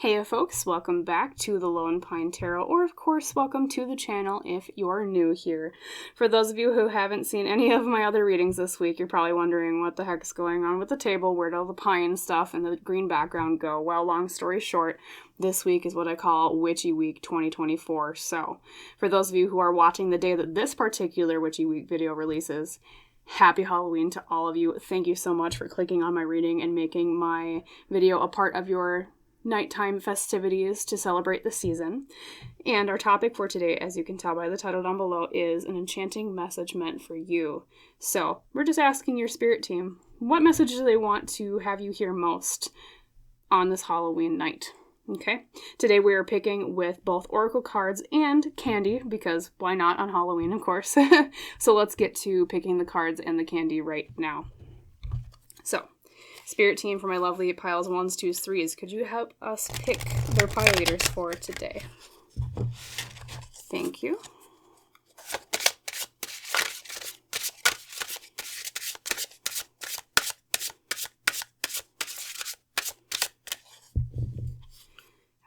Hey folks, welcome back to the Lone Pine Tarot, or of course, welcome to the channel if you're new here. For those of you who haven't seen any of my other readings this week, you're probably wondering what the heck's going on with the table, where'd all the pine stuff and the green background go? Well, long story short, this week is what I call Witchy Week 2024. So, for those of you who are watching the day that this particular Witchy Week video releases, happy Halloween to all of you. Thank you so much for clicking on my reading and making my video a part of your nighttime festivities to celebrate the season. And our topic for today, as you can tell by the title down below, is an enchanting message meant for you. So we're just asking your spirit team, what message do they want to have you hear most on this Halloween night? Okay, today we are picking with both oracle cards and candy, because why not on Halloween, of course. So let's get to picking the cards and the candy right now. So, spirit team, for my lovely piles 1s, 2s, 3s, could you help us pick their pile leaders for today? Thank you.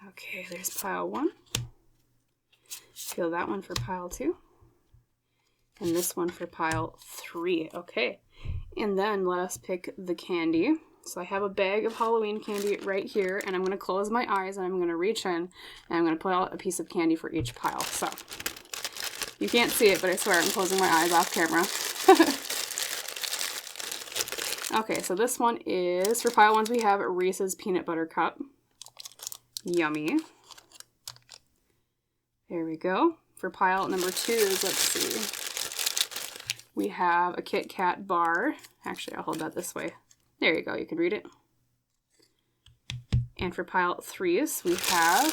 Okay, there's pile 1. Feel that one for pile 2. And this one for pile 3. Okay, and then let us pick the candy. So I have a bag of Halloween candy right here, and I'm going to close my eyes and I'm going to reach in and I'm going to put out a piece of candy for each pile. So you can't see it, but I swear I'm closing my eyes off camera. Okay, so this one is, for pile 1s, we have Reese's Peanut Butter Cup. Yummy. There we go. For pile number 2s, let's see. We have a KitKat bar. Actually, I'll hold that this way. There you go, you can read it. And for pile 3s, we have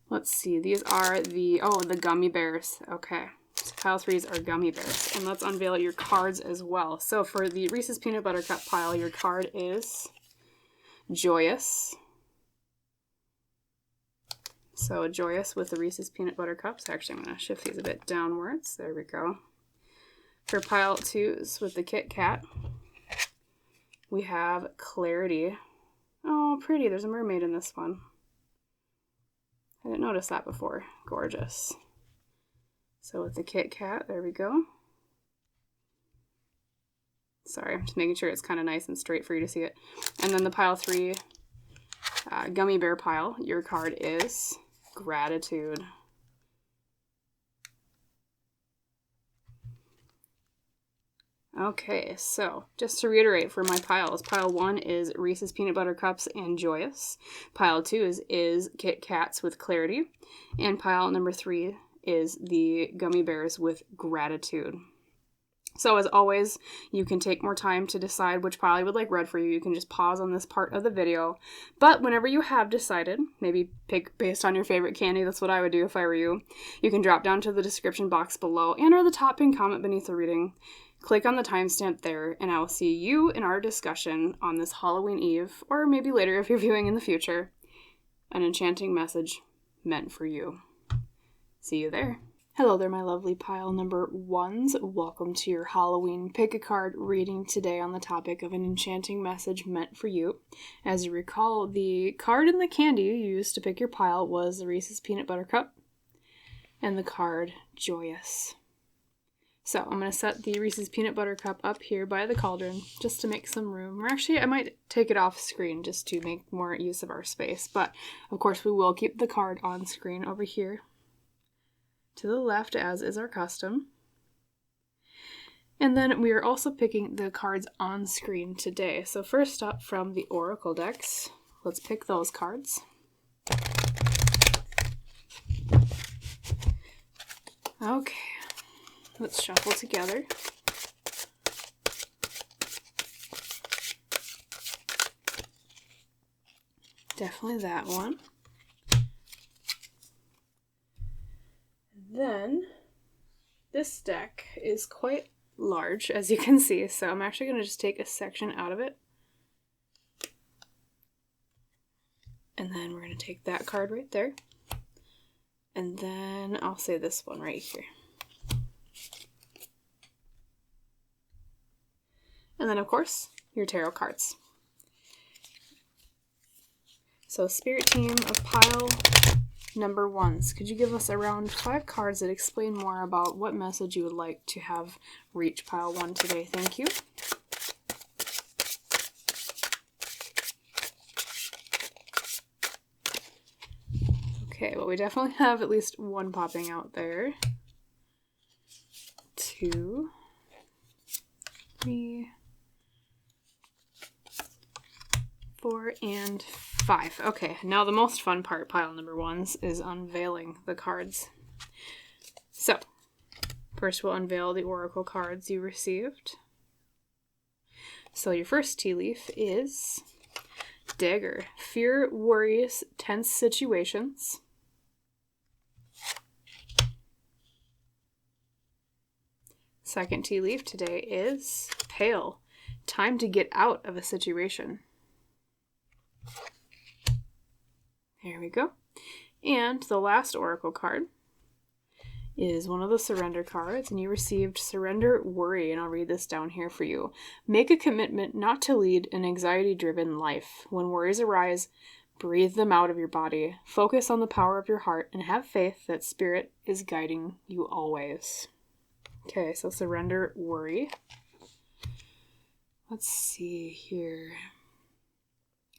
let's see, these are the gummy bears. Okay, so pile 3s are gummy bears. And let's unveil your cards as well. So for the Reese's Peanut Butter Cup pile, your card is Joyous. So Joyous with the Reese's Peanut Butter Cups. Actually, I'm going to shift these a bit downwards. There we go. For pile 2s with the KitKat, we have Clarity. Oh, pretty. There's a mermaid in this one. I didn't notice that before. Gorgeous. So with the KitKat, there we go. Sorry, I'm just making sure it's kind of nice and straight for you to see it. And then the pile 3 gummy bear pile, your card is Gratitude. Okay, so just to reiterate for my piles, pile 1 is Reese's Peanut Butter Cups and Joyous. Pile 2 is KitKats with Clarity. And pile number 3 is the gummy bears with Gratitude. So as always, you can take more time to decide which pile you would like read for you. You can just pause on this part of the video. But whenever you have decided, maybe pick based on your favorite candy, that's what I would do if I were you. You can drop down to the description box below and or the top pinned comment beneath the reading. Click on the timestamp there, and I will see you in our discussion on this Halloween Eve, or maybe later if you're viewing in the future. An enchanting message meant for you. See you there. Hello there, my lovely pile number 1s. Welcome to your Halloween pick-a-card reading today on the topic of an enchanting message meant for you. As you recall, the card and the candy you used to pick your pile was the Reese's Peanut Butter Cup and the card Joyous. So I'm going to set the Reese's Peanut Butter Cup up here by the cauldron just to make some room. Or actually, I might take it off screen just to make more use of our space. But, of course, we will keep the card on screen over here to the left, as is our custom. And then we are also picking the cards on screen today. So first up from the Oracle decks, let's pick those cards. Okay, let's shuffle together. Definitely that one. Then, this deck is quite large, as you can see, so I'm actually going to just take a section out of it. And then we're going to take that card right there. And then I'll say this one right here. And then, of course, your tarot cards. So Spirit Team of pile number 1s, could you give us around 5 cards that explain more about what message you would like to have reach pile 1 today? Thank you. Okay, well, we definitely have at least 1 popping out there. 2, 3, 4, and 5. Okay, now the most fun part, pile number 1s, is unveiling the cards. So, first we'll unveil the oracle cards you received. So your first tea leaf is Dagger. Fear, worries, tense situations. Second tea leaf today is Pale. Time to get out of a situation. There we go. And the last oracle card is one of the surrender cards, and you received Surrender, Worry, and I'll read this down here for you. Make a commitment not to lead an anxiety-driven life. When worries arise, breathe them out of your body. Focus on the power of your heart and have faith that Spirit is guiding you always. Okay, so Surrender, Worry. Let's see here.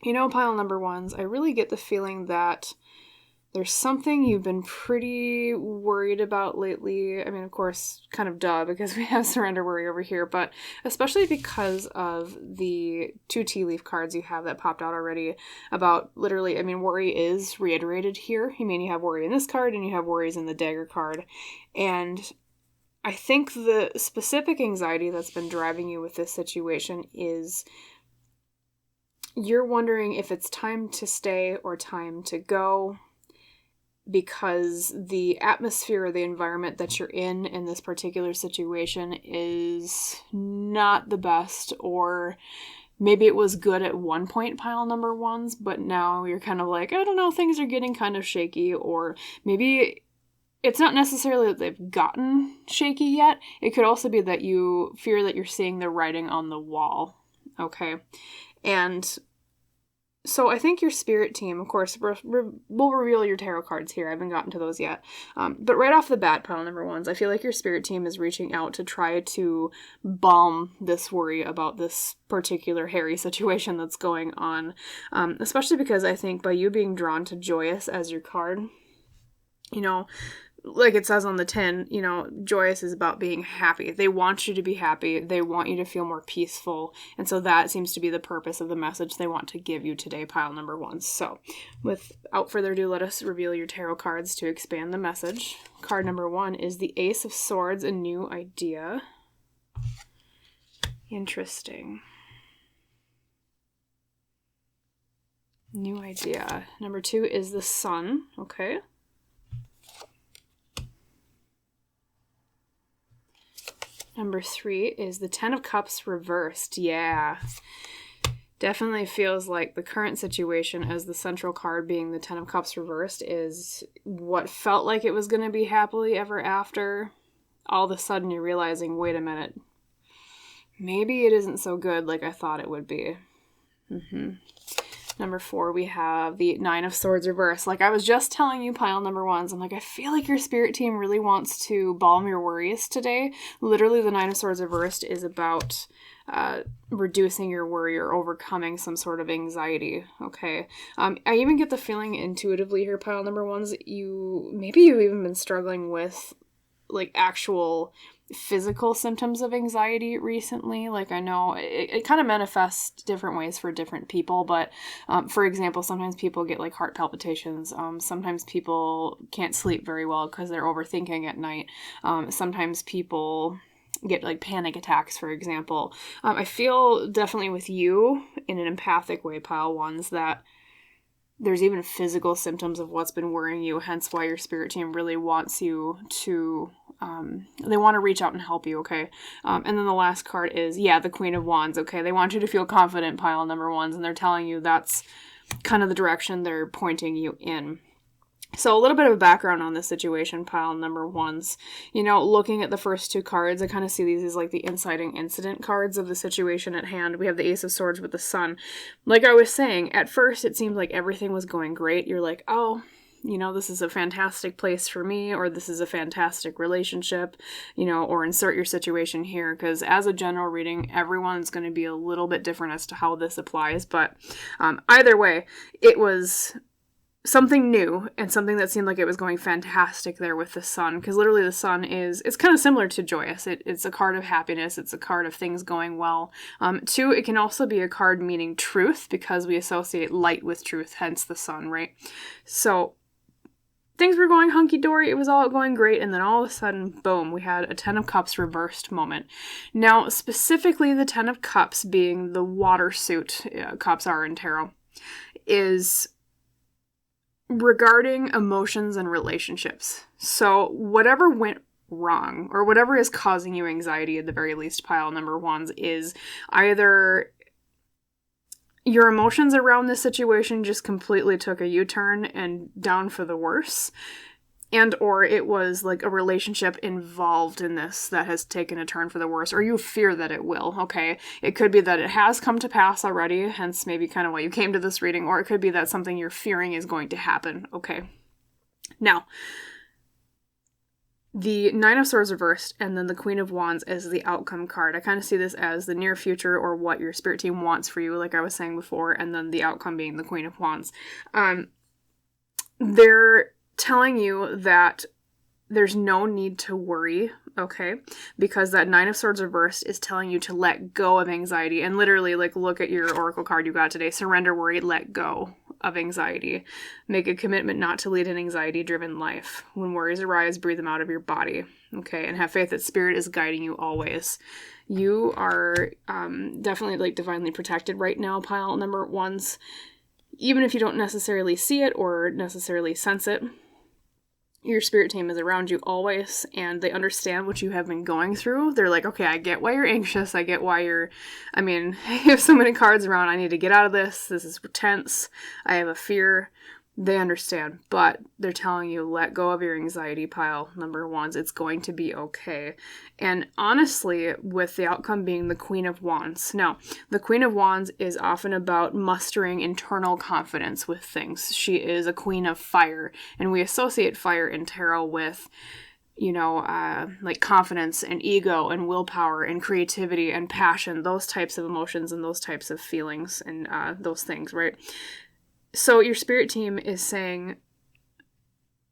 You know, pile number 1s, I really get the feeling that there's something you've been pretty worried about lately. I mean, of course, kind of duh, because we have Surrender, Worry over here, but especially because of the 2 tea leaf cards you have that popped out already about literally, I mean, worry is reiterated here. I mean, you have worry in this card and you have worries in the Dagger card. And I think the specific anxiety that's been driving you with this situation is you're wondering if it's time to stay or time to go, because the atmosphere or the environment that you're in this particular situation is not the best, or maybe it was good at one point, pile number 1s, but now you're kind of like, I don't know, things are getting kind of shaky, or maybe it's not necessarily that they've gotten shaky yet. It could also be that you fear that you're seeing the writing on the wall, okay? And so I think your Spirit Team, of course, we'll reveal your tarot cards here. I haven't gotten to those yet. But right off the bat, pile number 1s, I feel like your Spirit Team is reaching out to try to balm this worry about this particular hairy situation that's going on. Especially because I think by you being drawn to Joyous as your card, you know, like it says on the tin, you know, Joyous is about being happy. They want you to be happy. They want you to feel more peaceful. And so that seems to be the purpose of the message they want to give you today, pile number 1. So without further ado, let us reveal your tarot cards to expand the message. Card number 1 is the Ace of Swords, a new idea. Interesting. New idea. Number 2 is the Sun. Okay. Number 3 is the Ten of Cups reversed. Yeah. Definitely feels like the current situation, as the central card being the Ten of Cups reversed, is what felt like it was going to be happily ever after. All of a sudden you're realizing, wait a minute, maybe it isn't so good like I thought it would be. Number 4, we have the Nine of Swords reversed. Like I was just telling you, pile number 1s, I'm like, I feel like your Spirit Team really wants to balm your worries today. Literally, the Nine of Swords reversed is about reducing your worry or overcoming some sort of anxiety, okay? I even get the feeling intuitively here, pile number 1s, you've even been struggling with like actual physical symptoms of anxiety recently. Like I know it kind of manifests different ways for different people, but for example, sometimes people get like heart palpitations. Sometimes people can't sleep very well because they're overthinking at night. Sometimes people get like panic attacks, for example. I feel definitely with you in an empathic way, pile 1s, that there's even physical symptoms of what's been worrying you, hence why your Spirit Team really wants you to, they want to reach out and help you, okay? And then the last card is, the Queen of Wands, okay? They want you to feel confident, pile number 1s, and they're telling you that's kind of the direction they're pointing you in. So a little bit of a background on this situation, pile number ones. Looking at the first two cards, I kind of see these as like the inciting incident cards of the situation at hand. We have the Ace of Swords with the Sun. Like I was saying, at first it seemed like everything was going great. You're like, oh, this is a fantastic place for me, or this is a fantastic relationship, or insert your situation here, because as a general reading, everyone's going to be a little bit different as to how this applies. But either way, it was something new and something that seemed like it was going fantastic there with the Sun, because literally the Sun it's kind of similar to Joyous. It's a card of happiness. It's a card of things going well. Two, it can also be a card meaning truth, because we associate light with truth, hence the Sun, right? So things were going hunky-dory. It was all going great, and then all of a sudden, boom, we had a Ten of Cups reversed moment. Now, specifically the Ten of Cups being the water suit, cups are in tarot, is regarding emotions and relationships. So whatever went wrong, or whatever is causing you anxiety at the very least, pile number ones, is either your emotions around this situation just completely took a U-turn and down for the worse, and or it was like a relationship involved in this that has taken a turn for the worse, or you fear that it will, okay? It could be that it has come to pass already, hence maybe kind of why you came to this reading, or it could be that something you're fearing is going to happen, okay? Now, the Nine of Swords reversed, and then the Queen of Wands as the outcome card. I kind of see this as the near future, or what your spirit team wants for you, like I was saying before, and then the outcome being the Queen of Wands. They're telling you that there's no need to worry, okay? Because that Nine of Swords reversed is telling you to let go of anxiety. And literally, like, look at your oracle card you got today. Surrender, worry, let go of anxiety. Make a commitment not to lead an anxiety-driven life. When worries arise, breathe them out of your body, okay? And have faith that spirit is guiding you always. You are definitely, like, divinely protected right now, pile number ones. Even if you don't necessarily see it or necessarily sense it, your spirit team is around you always, and they understand what you have been going through. They're like, okay, I get why you're anxious. I get why you have so many cards around. I need to get out of this. This is tense. I have a fear. They understand, but they're telling you, let go of your anxiety, pile number ones. It's going to be okay. And honestly, with the outcome being the Queen of Wands. Now, the Queen of Wands is often about mustering internal confidence with things. She is a queen of fire, and we associate fire in tarot with, like confidence and ego and willpower and creativity and passion, those types of emotions and those types of feelings and those things, right? So your spirit team is saying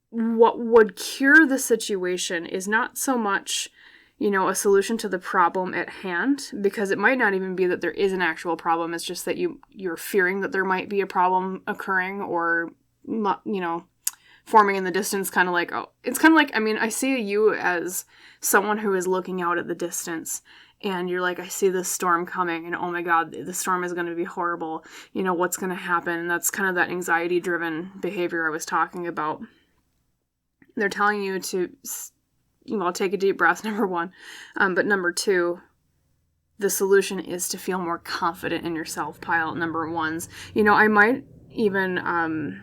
what would cure the situation is not so much, a solution to the problem at hand, because it might not even be that there is an actual problem. It's just that you're fearing that there might be a problem occurring, or, forming in the distance, kind of like, oh, it's kind of like, I see you as someone who is looking out at the distance, and you're like, I see this storm coming, and oh my God, the storm is going to be horrible. What's going to happen? And that's kind of that anxiety-driven behavior I was talking about. They're telling you to, take a deep breath, number one. But number two, the solution is to feel more confident in yourself, pile number ones. I might even,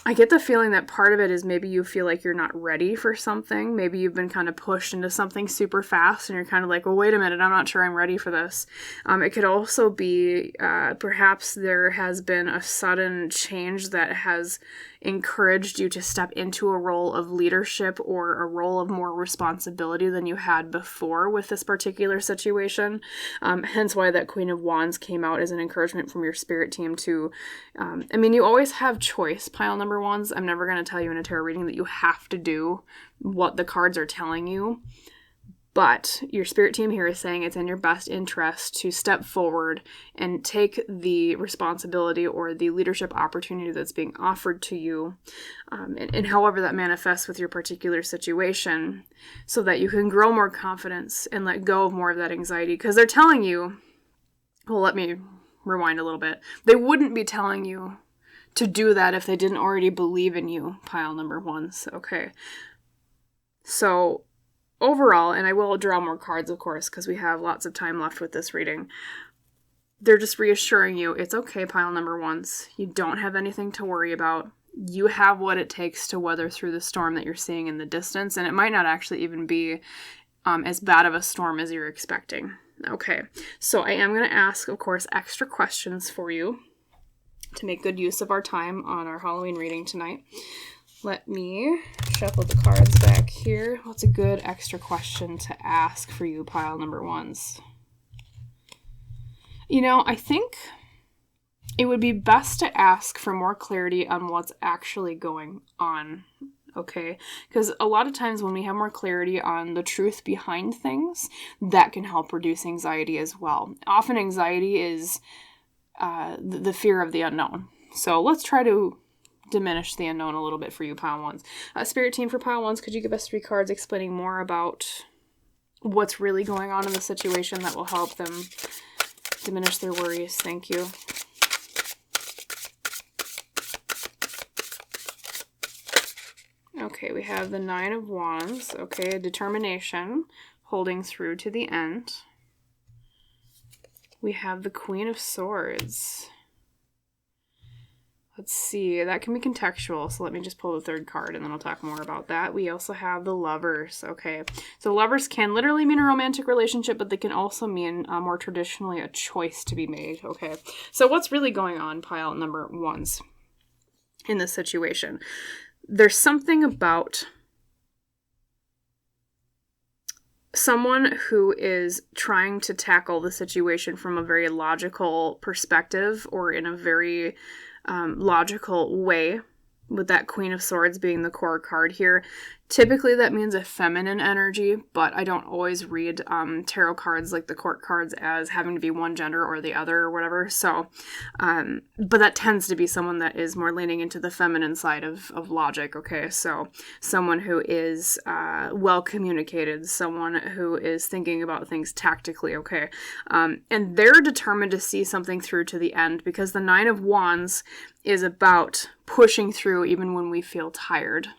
I get the feeling that part of it is maybe you feel like you're not ready for something. Maybe you've been kind of pushed into something super fast, and you're kind of like, well, wait a minute, I'm not sure I'm ready for this. It could also be perhaps there has been a sudden change that has encouraged you to step into a role of leadership or a role of more responsibility than you had before with this particular situation. Hence why that Queen of Wands came out as an encouragement from your spirit team to, you always have choice, pile number ones. I'm never going to tell you in a tarot reading that you have to do what the cards are telling you. But your spirit team here is saying it's in your best interest to step forward and take the responsibility or the leadership opportunity that's being offered to you, and however that manifests with your particular situation, so that you can grow more confidence and let go of more of that anxiety. Because they're telling you, well, let me rewind a little bit. They wouldn't be telling you to do that if they didn't already believe in you, pile number ones, okay? So overall, and I will draw more cards, of course, because we have lots of time left with this reading, they're just reassuring you it's okay, pile number ones. You don't have anything to worry about. you have what it takes to weather through the storm that you're seeing in the distance, and it might not actually even be as bad of a storm as you're expecting. Okay, so I am going to ask, of course, extra questions for you to make good use of our time on our Halloween reading tonight. Let me shuffle the cards back here. What's a good extra question to ask for you, pile number ones? You know, I think it would be best to ask for more clarity on what's actually going on, okay? Because a lot of times when we have more clarity on the truth behind things, that can help reduce anxiety as well. Often anxiety is the fear of the unknown. So let's try to diminish the unknown a little bit for you, pile ones. Spirit team for pile ones, could you give us 3 cards explaining more about what's really going on in the situation that will help them diminish their worries? Thank you. Okay, we have the 9 of Wands. Okay, determination, holding through to the end. We have the Queen of Swords. Let's see, that can be contextual, so let me just pull the 3rd card and then I'll talk more about that. We also have the Lovers, okay. So Lovers can literally mean a romantic relationship, but they can also mean more traditionally a choice to be made, okay. So what's really going on, pile number ones, in this situation? There's something about someone who is trying to tackle the situation from a very logical perspective or in a very logical way, with that Queen of Swords being the core card here. Typically that means a feminine energy, but I don't always read tarot cards like the court cards as having to be one gender or the other or whatever. So, but that tends to be someone that is more leaning into the feminine side of logic, okay? So someone who is well communicated, someone who is thinking about things tactically, okay? And they're determined to see something through to the end, because the 9 of Wands is about pushing through even when we feel tired.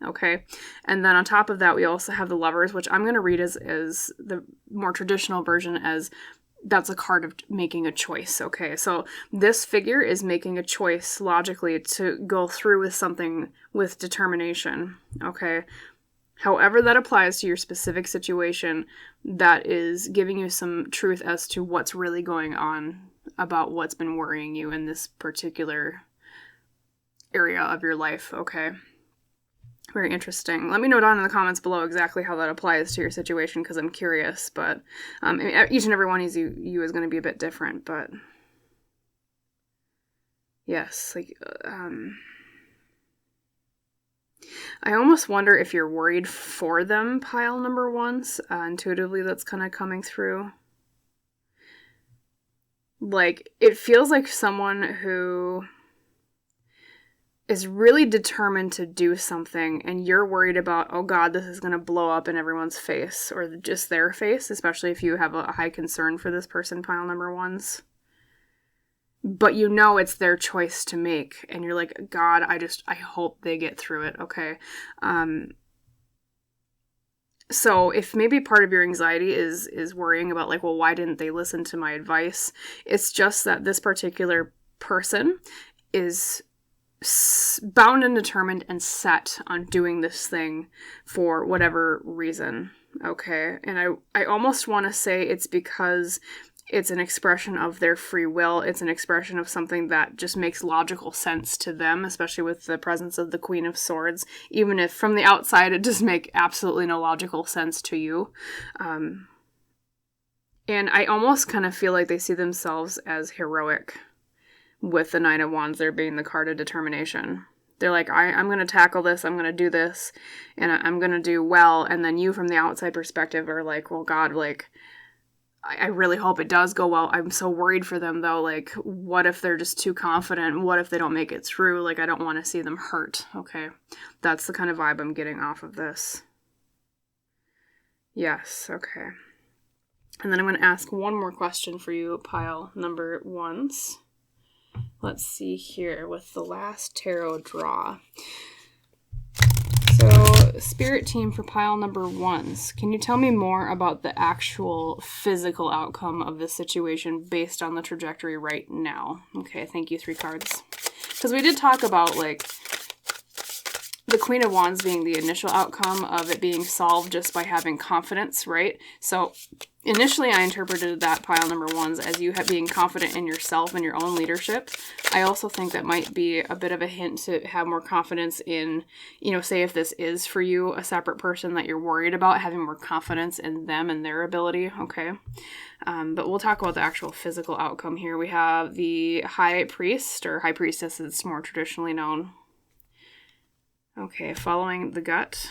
Okay, and then on top of that, we also have the Lovers, which I'm going to read as the more traditional version, as that's a card of making a choice. Okay, so this figure is making a choice logically to go through with something with determination. Okay, however that applies to your specific situation, that is giving you some truth as to what's really going on about what's been worrying you in this particular area of your life. Okay. Very interesting. Let me know down in the comments below exactly how that applies to your situation, because I'm curious, but each and every one of you is going to be a bit different, but yes, like, I almost wonder if you're worried for them, pile number ones. Intuitively, that's kind of coming through. Like, it feels like someone who is really determined to do something, and you're worried about, oh God, this is going to blow up in everyone's face, or just their face, especially if you have a high concern for this person, pile number ones. But you know it's their choice to make, and you're like, God, I hope they get through it, okay? So if maybe part of your anxiety is worrying about, like, well, why didn't they listen to my advice? It's just that this particular person is bound and determined and set on doing this thing for whatever reason, okay? And I almost want to say it's because it's an expression of their free will. It's an expression of something that just makes logical sense to them, especially with the presence of the Queen of Swords, even if from the outside it does make absolutely no logical sense to you. And I almost kind of feel like they see themselves as heroic. With the 9 of Wands, there being the card of determination. They're like, I'm going to tackle this, I'm going to do this, and I'm going to do well. And then you, from the outside perspective, are like, well, God, like, I really hope it does go well. I'm so worried for them, though. Like, what if they're just too confident? What if they don't make it through? Like, I don't want to see them hurt, okay? That's the kind of vibe I'm getting off of this. Yes, okay. And then I'm going to ask one more question for you, pile number ones. Let's see here with the last tarot draw. So, Spirit team for pile number ones, can you tell me more about the actual physical outcome of this situation based on the trajectory right now? Okay, thank you, 3 cards. Because we did talk about, like, the Queen of Wands being the initial outcome of it being solved just by having confidence, right? So initially I interpreted that pile number ones as you being confident in yourself and your own leadership. I also think that might be a bit of a hint to have more confidence in, you know, say if this is for you, a separate person that you're worried about, having more confidence in them and their ability, okay? But we'll talk about the actual physical outcome here. We have the High Priest, or High Priestess as it's more traditionally known. Okay, following the gut.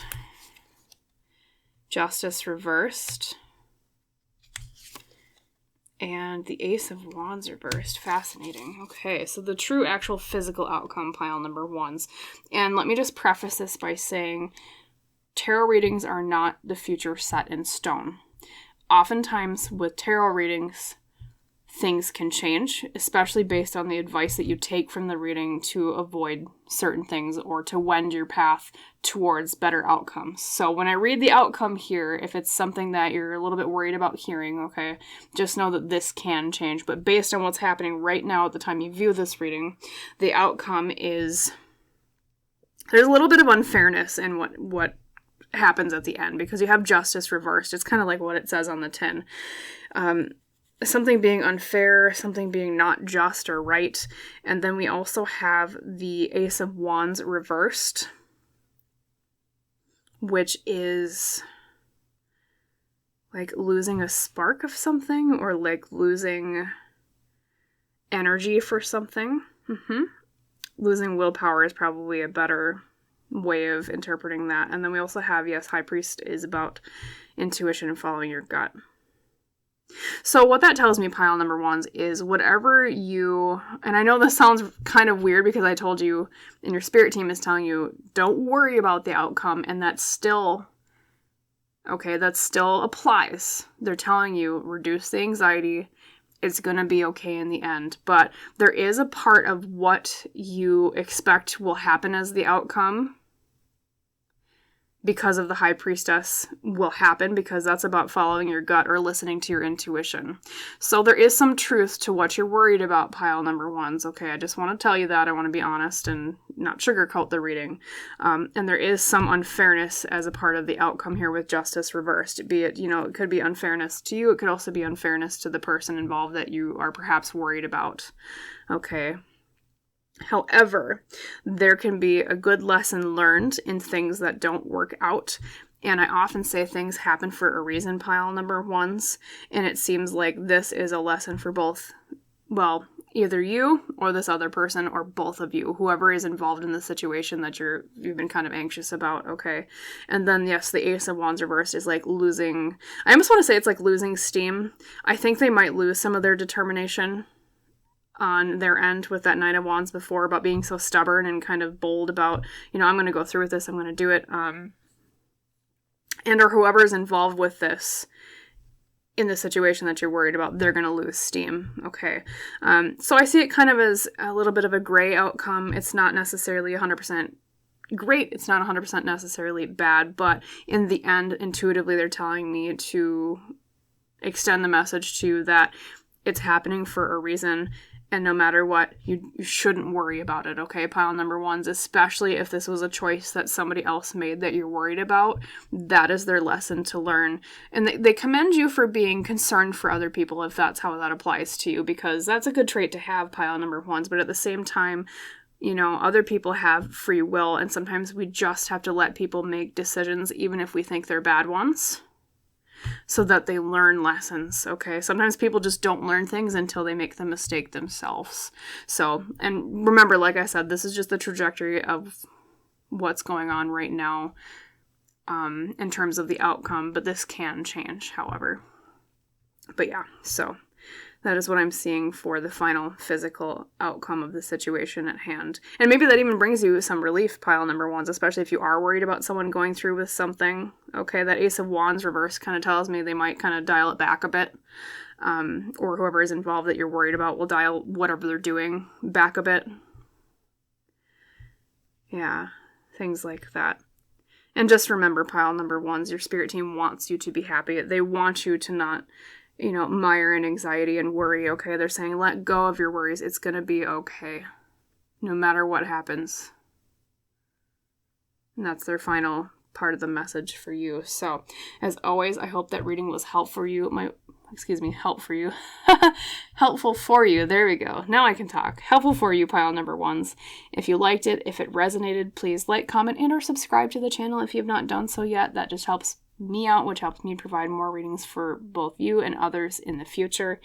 Justice reversed. And the Ace of Wands reversed. Fascinating. Okay, so the true actual physical outcome, pile number ones. And let me just preface this by saying tarot readings are not the future set in stone. Oftentimes with tarot readings, things can change, especially based on the advice that you take from the reading to avoid certain things or to wend your path towards better outcomes. So when I read the outcome here, if it's something that you're a little bit worried about hearing, okay, just know that this can change. But based on what's happening right now at the time you view this reading, the outcome is, there's a little bit of unfairness in what happens at the end, because you have justice reversed. It's kind of like what it says on the tin. Something being unfair, something being not just or right. And then we also have the Ace of Wands reversed, which is like losing a spark of something, or like losing energy for something. Losing willpower is probably a better way of interpreting that. And then we also have, yes, High Priest is about intuition and following your gut. So what that tells me, pile number ones, is whatever you, and I know this sounds kind of weird because I told you, and your spirit team is telling you, don't worry about the outcome, and that's still, okay, that still applies. They're telling you, reduce the anxiety, it's going to be okay in the end. But there is a part of what you expect will happen as the outcome, because of the High Priestess, will happen, because that's about following your gut or listening to your intuition. So there is some truth to what you're worried about, pile number ones. Okay, I just want to tell you that. I want to be honest and not sugarcoat the reading. And there is some unfairness as a part of the outcome here with justice reversed. Be it, you know, it could be unfairness to you. It could also be unfairness to the person involved that you are perhaps worried about. Okay. However, there can be a good lesson learned in things that don't work out. And I often say things happen for a reason, pile number ones. And it seems like this is a lesson for both, well, either you or this other person, or both of you, whoever is involved in the situation that you've been kind of anxious about, okay? And then, yes, the Ace of Wands reversed is like losing, I almost want to say it's like losing steam. I think they might lose some of their determination on their end with that Knight of Wands before, about being so stubborn and kind of bold about, you know, I'm going to go through with this, I'm going to do it. And or whoever is involved with this in the situation that you're worried about, they're going to lose steam. Okay. So I see it kind of as a little bit of a gray outcome. It's not necessarily 100% great. It's not 100% necessarily bad, but in the end, intuitively, they're telling me to extend the message to that it's happening for a reason. And no matter what, you shouldn't worry about it, okay? Pile number ones, especially if this was a choice that somebody else made that you're worried about, that is their lesson to learn. And they commend you for being concerned for other people, if that's how that applies to you, because that's a good trait to have, pile number ones. But at the same time, you know, other people have free will, and sometimes we just have to let people make decisions, even if we think they're bad ones, so that they learn lessons, okay? Sometimes people just don't learn things until they make the mistake themselves. So, and remember, like I said, this is just the trajectory of what's going on right now in terms of the outcome, but this can change, however. But yeah, so that is what I'm seeing for the final physical outcome of the situation at hand. And maybe that even brings you some relief, pile number ones, especially if you are worried about someone going through with something. Okay, that Ace of Wands reverse kind of tells me they might kind of dial it back a bit. Or whoever is involved that you're worried about will dial whatever they're doing back a bit. Yeah, things like that. And just remember, pile number ones, your spirit team wants you to be happy. They want you to not, you know, mire in anxiety and worry, okay? They're saying, let go of your worries. It's going to be okay, no matter what happens. And that's their final part of the message for you. So, as always, I hope that reading was helpful for you. Helpful for you. There we go. Now I can talk. Helpful for you, pile number ones. If you liked it, if it resonated, please like, comment, and or subscribe to the channel if you have not done so yet. That just helps me out, which helps me provide more readings for both you and others in the future.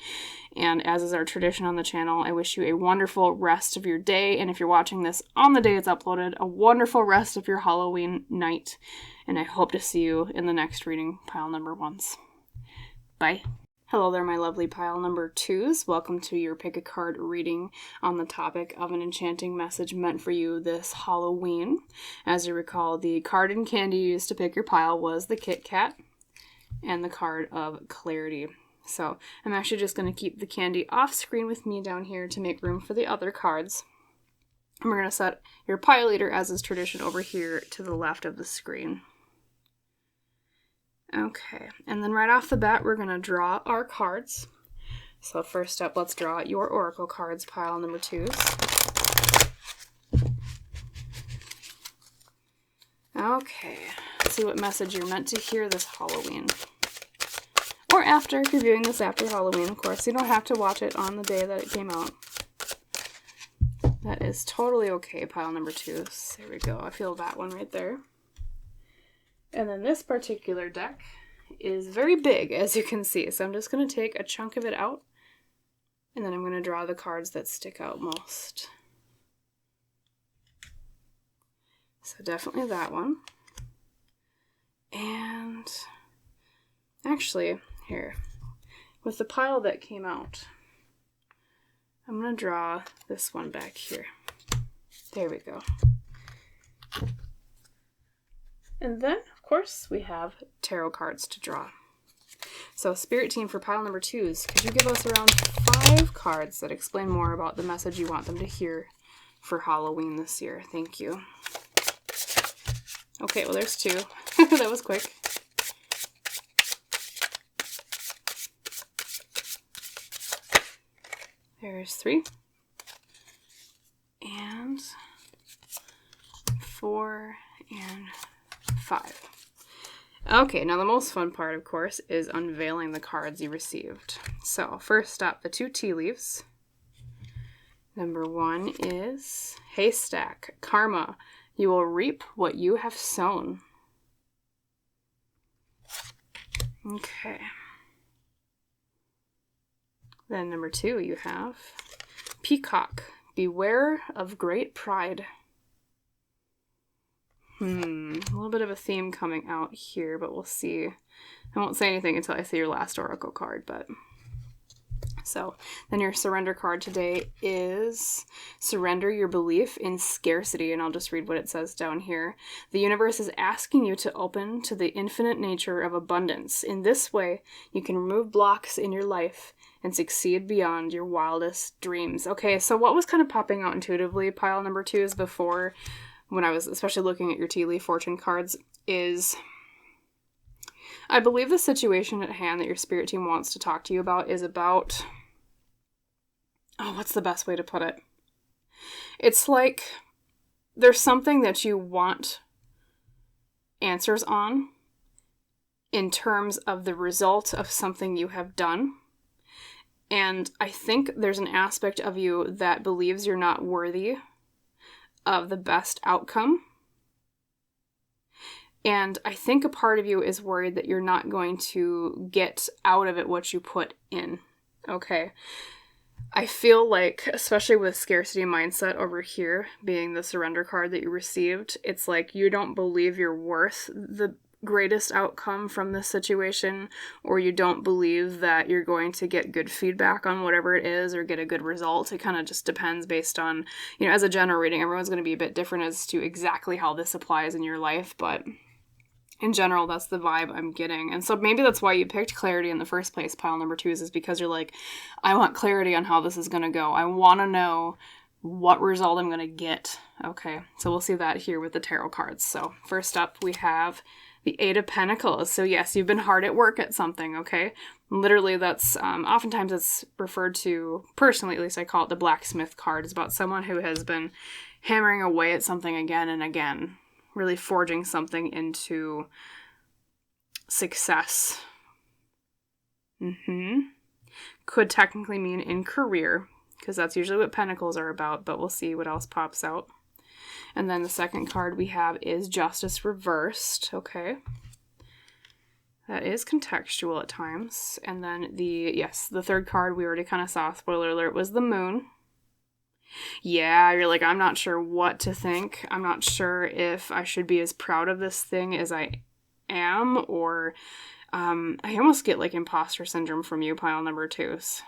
And as is our tradition on the channel, I wish you a wonderful rest of your day. And if you're watching this on the day it's uploaded, a wonderful rest of your Halloween night. And I hope to see you in the next reading, pile number ones. Bye. Hello there, my lovely pile number twos. Welcome to your pick a card reading on the topic of an enchanting message meant for you this Halloween. As you recall, the card and candy used to pick your pile was the KitKat and the card of clarity. So I'm actually just going to keep the candy off screen with me down here to make room for the other cards. And we're going to set your pile leader, as is tradition, over here to the left of the screen. Okay, and then right off the bat, we're going to draw our cards. So first up, let's draw your oracle cards, pile number twos. Okay, let's see what message you're meant to hear this Halloween. Or after, if you're viewing this after Halloween, of course. You don't have to watch it on the day that it came out. That is totally okay, pile number twos. There we go, I feel that one right there. And then this particular deck is very big, as you can see. So I'm just going to take a chunk of it out, and then I'm going to draw the cards that stick out most. So definitely that one. And actually, here, with the pile that came out, I'm going to draw this one back here. There we go. And then, of course, we have tarot cards to draw. So, Spirit Team, for pile number twos, could you give us around 5 cards that explain more about the message you want them to hear for Halloween this year? Thank you. Okay, well, there's 2. That was quick. There's 3. And 4 and 5. Okay, now the most fun part, of course, is unveiling the cards you received. So, first up, the 2 tea leaves. Number 1 is Haystack, Karma. You will reap what you have sown. Okay. Then number 2, you have Peacock, Beware of Great Pride. A little bit of a theme coming out here, but we'll see. I won't say anything until I see your last oracle card, but... So, then your surrender card today is Surrender Your Belief in Scarcity, and I'll just read what it says down here. The universe is asking you to open to the infinite nature of abundance. In this way, you can remove blocks in your life and succeed beyond your wildest dreams. Okay, so what was kind of popping out intuitively, pile number 2 is before... when I was especially looking at your tea leaf fortune cards, is I believe the situation at hand that your spirit team wants to talk to you about is about, what's the best way to put it? It's like there's something that you want answers on in terms of the result of something you have done. And I think there's an aspect of you that believes you're not worthy of the best outcome. And I think a part of you is worried that you're not going to get out of it what you put in. Okay. I feel like, especially with scarcity mindset over here, being the surrender card that you received, it's like you don't believe you're worth the greatest outcome from this situation, or you don't believe that you're going to get good feedback on whatever it is or get a good result. It kind of just depends based on, as a general reading, everyone's going to be a bit different as to exactly how this applies in your life, but in general, that's the vibe I'm getting. And so maybe that's why you picked clarity in the first place, pile number 2, is because you're like, I want clarity on how this is going to go. I want to know what result I'm going to get. Okay, so we'll see that here with the tarot cards. So first up, we have the 8 of Pentacles. So yes, you've been hard at work at something, okay? Literally, that's, oftentimes it's referred to, personally at least, I call it the blacksmith card. It's about someone who has been hammering away at something again and again really forging something into success. Could technically mean in career, because that's usually what pentacles are about, but we'll see what else pops out. And then the second card we have is Justice reversed, okay? That is contextual at times. And then the third card we already kind of saw, spoiler alert, was the Moon. Yeah, you're like, I'm not sure what to think. I'm not sure if I should be as proud of this thing as I am, or I almost get like imposter syndrome from you, pile number 2s.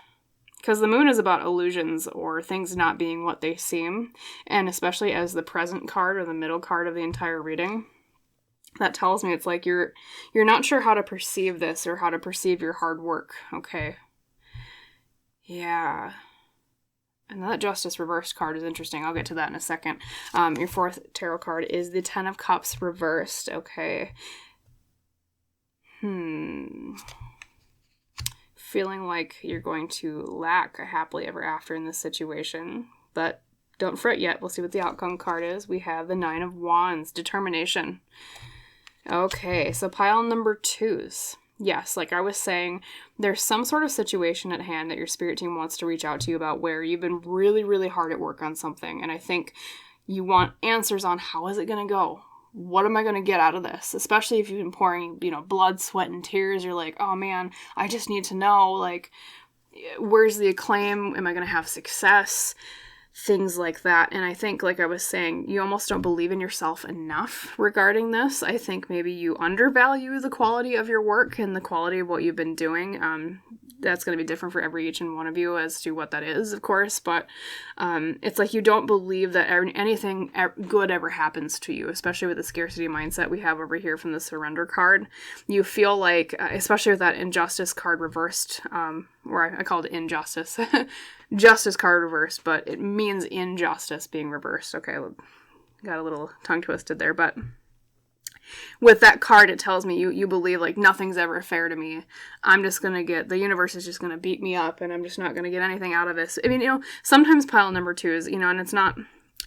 Because the Moon is about illusions or things not being what they seem. And especially as the present card or the middle card of the entire reading, that tells me it's like you're not sure how to perceive this or how to perceive your hard work, okay? Yeah. And that Justice reversed card is interesting. I'll get to that in a second. Your fourth tarot card is the Ten of Cups reversed, okay? Feeling like you're going to lack a happily ever after in this situation, but don't fret yet. We'll see what the outcome card is. We have the Nine of Wands, determination. Okay, so pile number 2s. Yes, like I was saying, there's some sort of situation at hand that your spirit team wants to reach out to you about where you've been really, really hard at work on something, and I think you want answers on how is it going to go? What am I going to get out of this? Especially if you've been pouring, blood, sweat, and tears. You're like, oh man, I just need to know, like, where's the acclaim? Am I going to have success? Things like that. And I think, like I was saying, you almost don't believe in yourself enough regarding this. I think maybe you undervalue the quality of your work and the quality of what you've been doing. That's going to be different for each and one of you as to what that is, of course, but it's like you don't believe that anything good ever happens to you, especially with the scarcity mindset we have over here from the Surrender card. You feel like, especially with that Injustice card reversed, or I called it Injustice, Justice card reversed, but it means injustice being reversed. Okay, got a little tongue twisted there, but with that card, it tells me you believe like nothing's ever fair to me. I'm just going to the universe is just going to beat me up and I'm just not going to get anything out of this. I mean, sometimes pile number 2 is, and it's not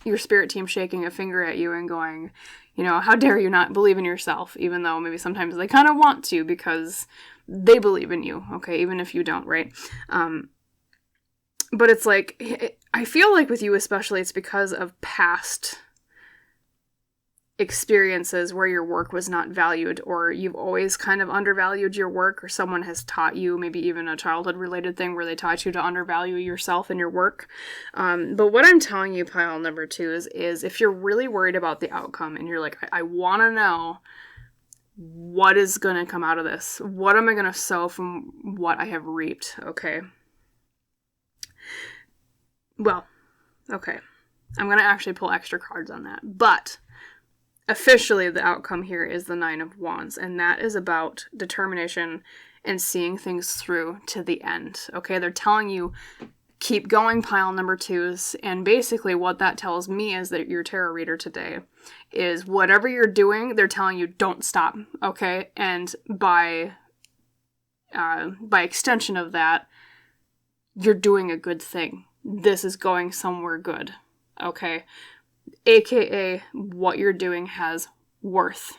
your spirit team shaking a finger at you and going, how dare you not believe in yourself, even though maybe sometimes they kind of want to because they believe in you, okay, even if you don't, right? But it's like, I feel like with you especially, it's because of past experiences where your work was not valued, or you've always kind of undervalued your work, or someone has taught you, maybe even a childhood related thing where they taught you to undervalue yourself and your work. But what I'm telling you, pile number 2, is if you're really worried about the outcome and you're like, I want to know what is going to come out of this. What am I going to sow from what I have reaped? Okay. Well, okay. I'm going to actually pull extra cards on that. But officially, the outcome here is the Nine of Wands, and that is about determination and seeing things through to the end. Okay, they're telling you, keep going, pile number 2s, and basically what that tells me is that your tarot reader today is whatever you're doing, they're telling you don't stop, okay? And by extension of that, you're doing a good thing. This is going somewhere good, okay? AKA, what you're doing has worth.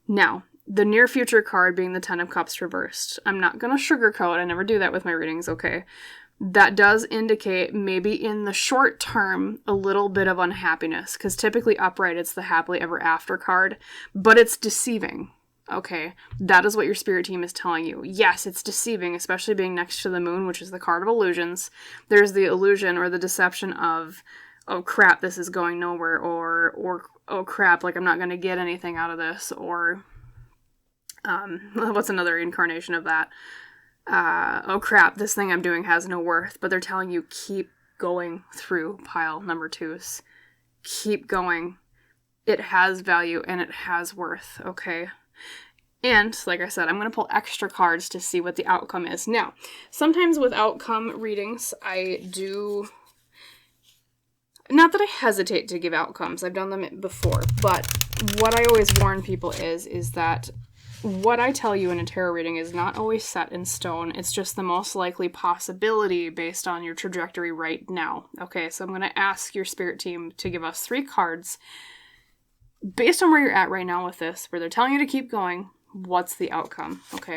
Now, the near future card being the Ten of Cups reversed. I'm not going to sugarcoat. I never do that with my readings, okay? That does indicate maybe in the short term a little bit of unhappiness, because typically upright it's the happily ever after card, but it's deceiving, okay? That is what your spirit team is telling you. Yes, it's deceiving, especially being next to the Moon, which is the card of illusions. There's the illusion or the deception of, oh crap, this is going nowhere, or oh crap, like I'm not going to get anything out of this, or what's another incarnation of that? Oh crap, this thing I'm doing has no worth. But they're telling you, keep going through, pile number 2s. Keep going. It has value and it has worth, okay? And, like I said, I'm going to pull extra cards to see what the outcome is. Now, sometimes with outcome readings, I do... Not that I hesitate to give outcomes. I've done them before. But what I always warn people is that what I tell you in a tarot reading is not always set in stone. It's just the most likely possibility based on your trajectory right now. Okay, so I'm going to ask your spirit team to give us 3 cards based on where you're at right now with this, where they're telling you to keep going, what's the outcome? Okay.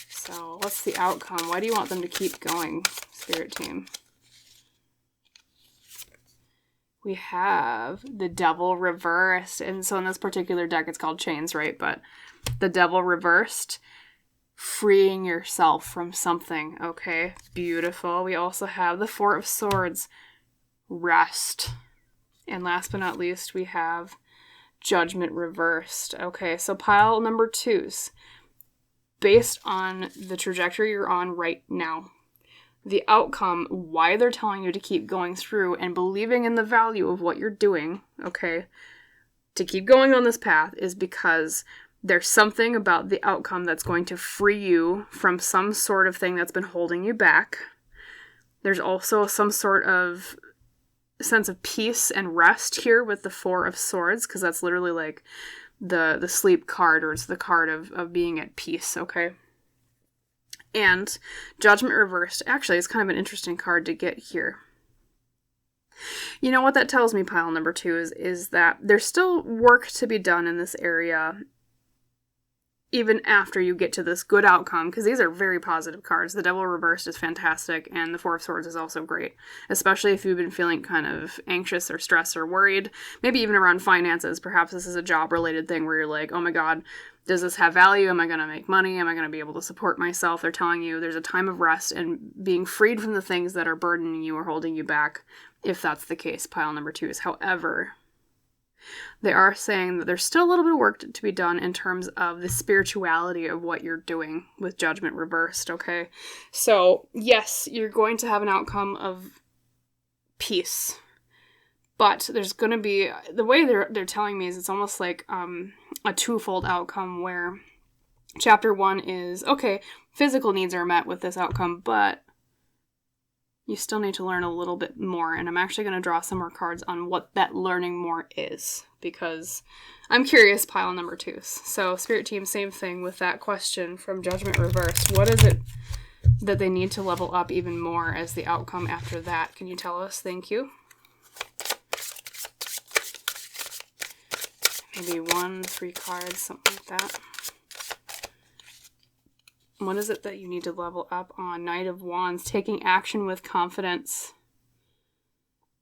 So what's the outcome? Why do you want them to keep going, Spirit Team? We have the Devil reversed. And so in this particular deck, it's called Chains, right? But the Devil reversed, freeing yourself from something. Okay, beautiful. We also have the Four of Swords, rest. And last but not least, we have Judgment reversed. Okay, so pile number 2s. Based on the trajectory you're on right now, the outcome, why they're telling you to keep going through and believing in the value of what you're doing, okay, to keep going on this path is because there's something about the outcome that's going to free you from some sort of thing that's been holding you back. There's also some sort of sense of peace and rest here with the Four of Swords, because that's literally like the sleep card, or it's the card of being at peace, okay? And Judgment reversed, actually, is kind of an interesting card to get here. You know what that tells me, pile number 2, is that there's still work to be done in this area, even after you get to this good outcome, because these are very positive cards. The Devil reversed is fantastic, and the Four of Swords is also great, especially if you've been feeling kind of anxious or stressed or worried, maybe even around finances. Perhaps this is a job-related thing where you're like, oh my god, does this have value? Am I going to make money? Am I going to be able to support myself? They're telling you there's a time of rest and being freed from the things that are burdening you or holding you back, if that's the case, pile number 2 is. However, they are saying that there's still a little bit of work to be done in terms of the spirituality of what you're doing with Judgment reversed, okay? So, yes, you're going to have an outcome of peace, but there's going to be, the way they're telling me is it's almost like a twofold outcome, where chapter 1 is, okay, physical needs are met with this outcome, but you still need to learn a little bit more, and I'm actually going to draw some more cards on what that learning more is, because I'm curious, pile number 2s. So, Spirit Team, same thing with that question from Judgment reversed. What is it that they need to level up even more as the outcome after that? Can you tell us? Thank you. Maybe 1, 3 cards, something like that. What is it that you need to level up on? Knight of Wands, taking action with confidence.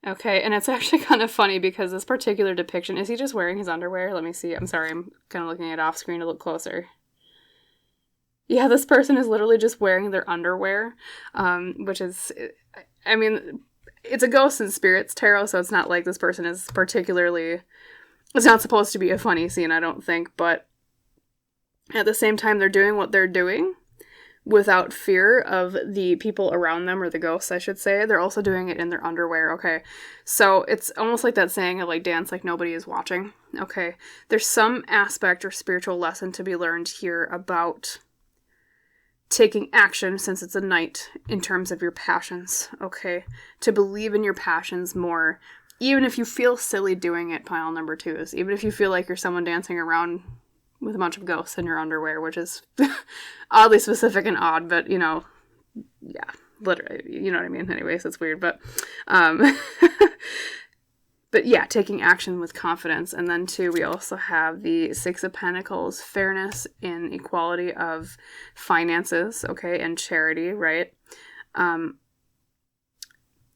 Okay, and it's actually kind of funny because this particular depiction, is he just wearing his underwear? Let me see. I'm sorry, I'm kind of looking at it off screen to look closer. Yeah, this person is literally just wearing their underwear, which is, I mean, it's a Ghosts and Spirits tarot, so it's not like this person is particularly, it's not supposed to be a funny scene, I don't think, but at the same time, they're doing what they're doing without fear of the people around them, or the ghosts, I should say. They're also doing it in their underwear, okay? So it's almost like that saying of, like, dance like nobody is watching, okay? There's some aspect or spiritual lesson to be learned here about taking action, since it's a knight, in terms of your passions, okay? To believe in your passions more, even if you feel silly doing it, pile number 2s. Even if you feel like you're someone dancing around with a bunch of ghosts in your underwear, which is oddly specific and odd, but, you know, yeah, literally, you know what I mean? Anyways, it's weird, but yeah, taking action with confidence. And then, too, we also have the Six of Pentacles, fairness and equality of finances, okay, and charity, right? You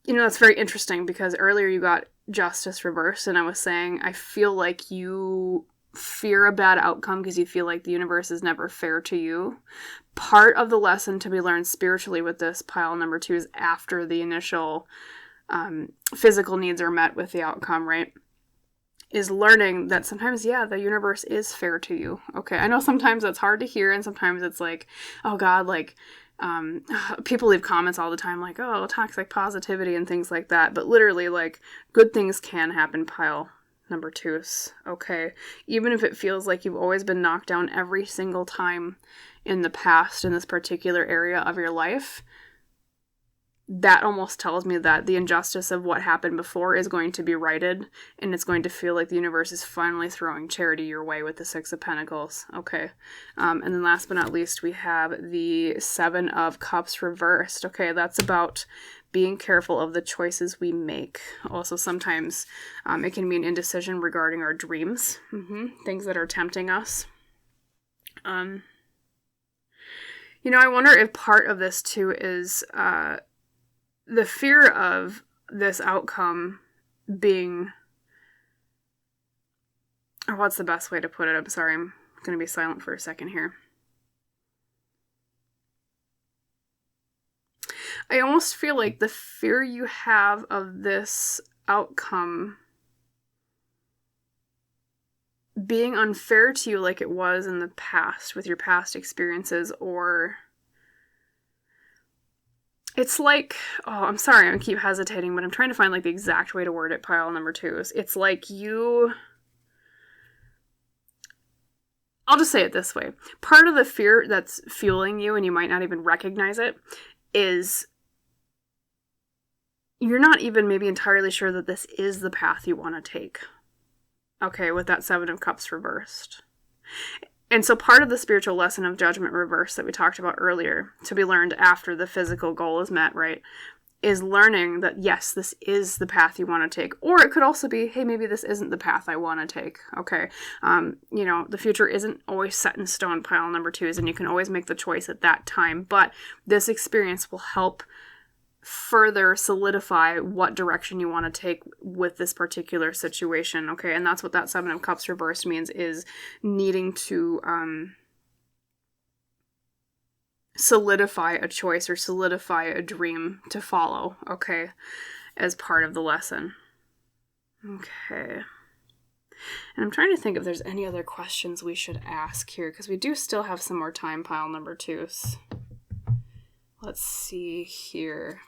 know, that's very interesting, because earlier you got Justice reversed, and I was saying, I feel like you fear a bad outcome because you feel like the universe is never fair to you. Part of the lesson to be learned spiritually with this, pile number 2, is after the initial physical needs are met with the outcome, right? Is learning that sometimes, yeah, the universe is fair to you. Okay, I know sometimes that's hard to hear, and sometimes it's like, oh god, like, people leave comments all the time like, oh, toxic positivity and things like that, but literally, like, good things can happen, pile number 2s, okay? Even if it feels like you've always been knocked down every single time in the past in this particular area of your life, that almost tells me that the injustice of what happened before is going to be righted, and it's going to feel like the universe is finally throwing charity your way with the Six of Pentacles. Okay. And then last but not least, we have the Seven of Cups reversed. Okay, that's about being careful of the choices we make. Also, sometimes it can mean indecision regarding our dreams, things that are tempting us. I wonder if part of this too is the fear of this outcome being, or what's the best way to put it? I'm sorry, I'm going to be silent for a second here. I almost feel like the fear you have of this outcome being unfair to you like it was in the past with your past experiences, or it's like, I'm sorry, I keep hesitating, but I'm trying to find like the exact way to word it, pile number 2s. It's like I'll just say it this way. Part of the fear that's fueling you, and you might not even recognize it, is you're not even maybe entirely sure that this is the path you want to take. Okay, with that Seven of Cups reversed. And so part of the spiritual lesson of judgment reverse that we talked about earlier, to be learned after the physical goal is met, right, is learning that, yes, this is the path you want to take. Or it could also be, hey, maybe this isn't the path I want to take. Okay. The future isn't always set in stone, pile number 2s, and you can always make the choice at that time. But this experience will help further solidify what direction you want to take with this particular situation. Okay. And that's what that Seven of Cups reversed means, is needing to solidify a choice or solidify a dream to follow, okay, as part of the lesson. Okay. And I'm trying to think if there's any other questions we should ask here, because we do still have some more time, pile number 2s. Let's see here.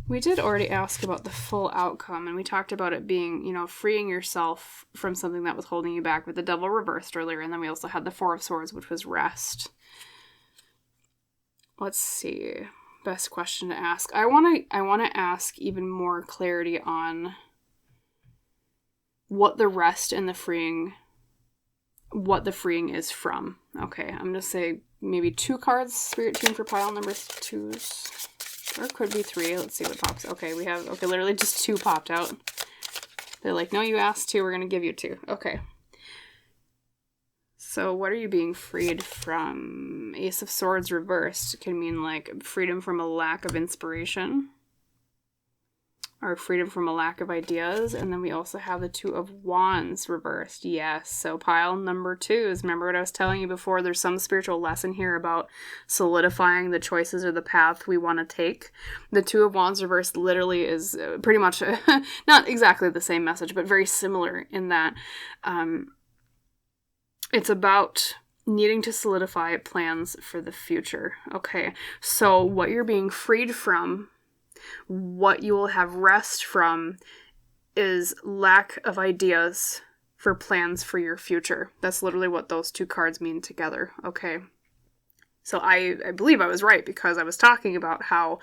We did already ask about the full outcome, and we talked about it being, freeing yourself from something that was holding you back with the Devil reversed earlier, and then we also had the Four of Swords, which was rest. Let's see. Best question to ask. I want to ask even more clarity on what the rest and the freeing is from. Okay, I'm going to say maybe 2 cards, Spirit Team, for pile number 2s. Or it could be 3. Let's see what pops. Okay, literally just 2 popped out. They're like, no, you asked 2, we're going to give you 2. Okay. So what are you being freed from? Ace of Swords reversed. It can mean like freedom from a lack of inspiration, or freedom from a lack of ideas. And then we also have the Two of Wands reversed. Yes. So pile number 2s. Remember what I was telling you before? There's some spiritual lesson here about solidifying the choices or the path we want to take. The Two of Wands reversed literally is pretty much not exactly the same message, but very similar in that it's about needing to solidify plans for the future. Okay. So what you're being freed from, what you will have rest from, is lack of ideas for plans for your future. That's literally what those 2 cards mean together, okay? So I believe I was right, because I was talking about how,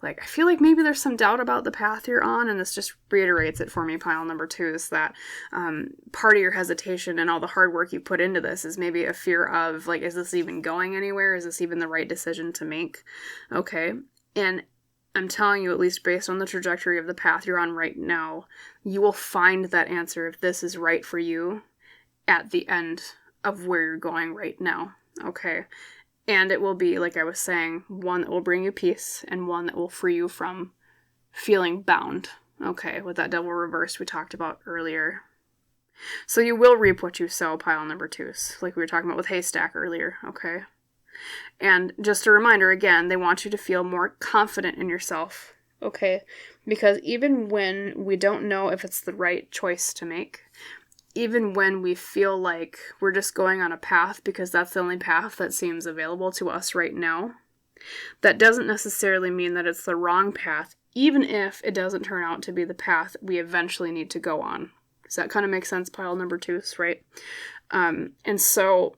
I feel like maybe there's some doubt about the path you're on, and this just reiterates it for me, pile number 2, is that part of your hesitation and all the hard work you put into this is maybe a fear of, is this even going anywhere? Is this even the right decision to make? Okay, and I'm telling you, at least based on the trajectory of the path you're on right now, you will find that answer, if this is right for you, at the end of where you're going right now, okay? And it will be, like I was saying, one that will bring you peace, and one that will free you from feeling bound, okay, with that Devil reversed we talked about earlier. So you will reap what you sow, pile number 2s, like we were talking about with Haystack earlier, okay? And just a reminder, again, they want you to feel more confident in yourself, okay? Because even when we don't know if it's the right choice to make, even when we feel like we're just going on a path because that's the only path that seems available to us right now, that doesn't necessarily mean that it's the wrong path, even if it doesn't turn out to be the path we eventually need to go on. Does that kind of make sense, pile number 2s, right? And so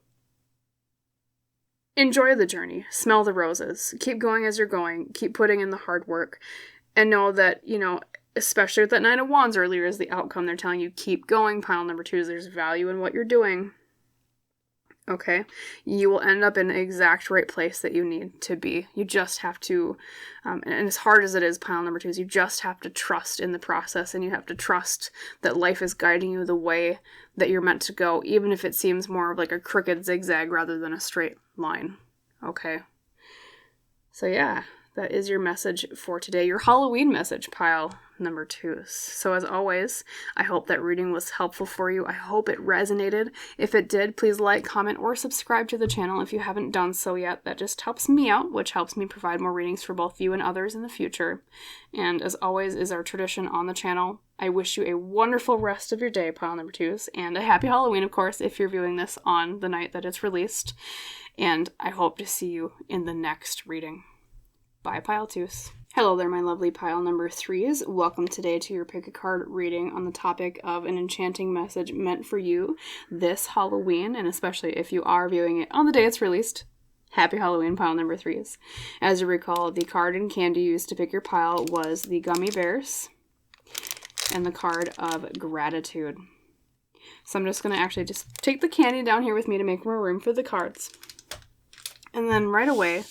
enjoy the journey. Smell the roses. Keep going as you're going. Keep putting in the hard work. And know that, especially with that Nine of Wands earlier is the outcome. They're telling you keep going. Pile number 2 is there's value in what you're doing. Okay? You will end up in the exact right place that you need to be. You just have to, and as hard as it is, pile number 2 is you just have to trust in the process, and you have to trust that life is guiding you the way that you're meant to go, even if it seems more of like a crooked zigzag rather than a straight line. Okay? So yeah, that is your message for today. Your Halloween message, pile number 2. So as always, I hope that reading was helpful for you. I hope it resonated. If it did, please like, comment, or subscribe to the channel if you haven't done so yet. That just helps me out, which helps me provide more readings for both you and others in the future. And as always is our tradition on the channel, I wish you a wonderful rest of your day, pile number 2s, and a happy Halloween, of course, if you're viewing this on the night that it's released. And I hope to see you in the next reading. Bye, pile 2s. Hello there, my lovely pile number 3s. Welcome today to your pick a card reading on the topic of an enchanting message meant for you this Halloween, and especially if you are viewing it on the day it's released. Happy Halloween, pile number 3s. As you recall, the card and candy used to pick your pile was the Gummy Bears and the card of Gratitude. So I'm just going to actually just take the candy down here with me to make more room for the cards. And then right away,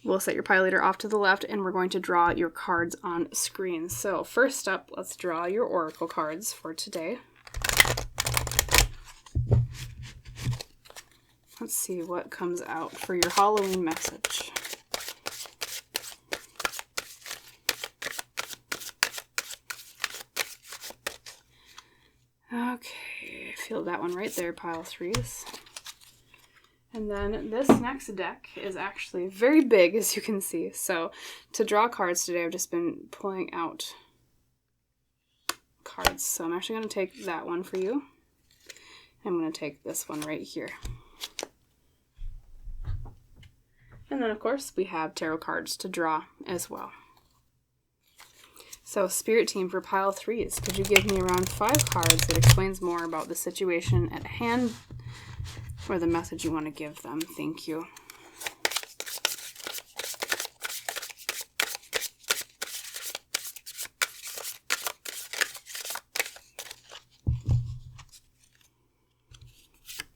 we'll set your pile leader off to the left, and we're going to draw your cards on screen. So first up, let's draw your oracle cards for today. Let's see what comes out for your Halloween message. Okay, feel that one right there, pile 3s. And then this next deck is actually very big, as you can see. So to draw cards today, I've just been pulling out cards. So I'm actually going to take that one for you. I'm going to take this one right here. And then, of course, we have tarot cards to draw as well. So, Spirit Team for pile 3s, could you give me around 5 cards that explains more about the situation at hand or the message you want to give them? Thank you.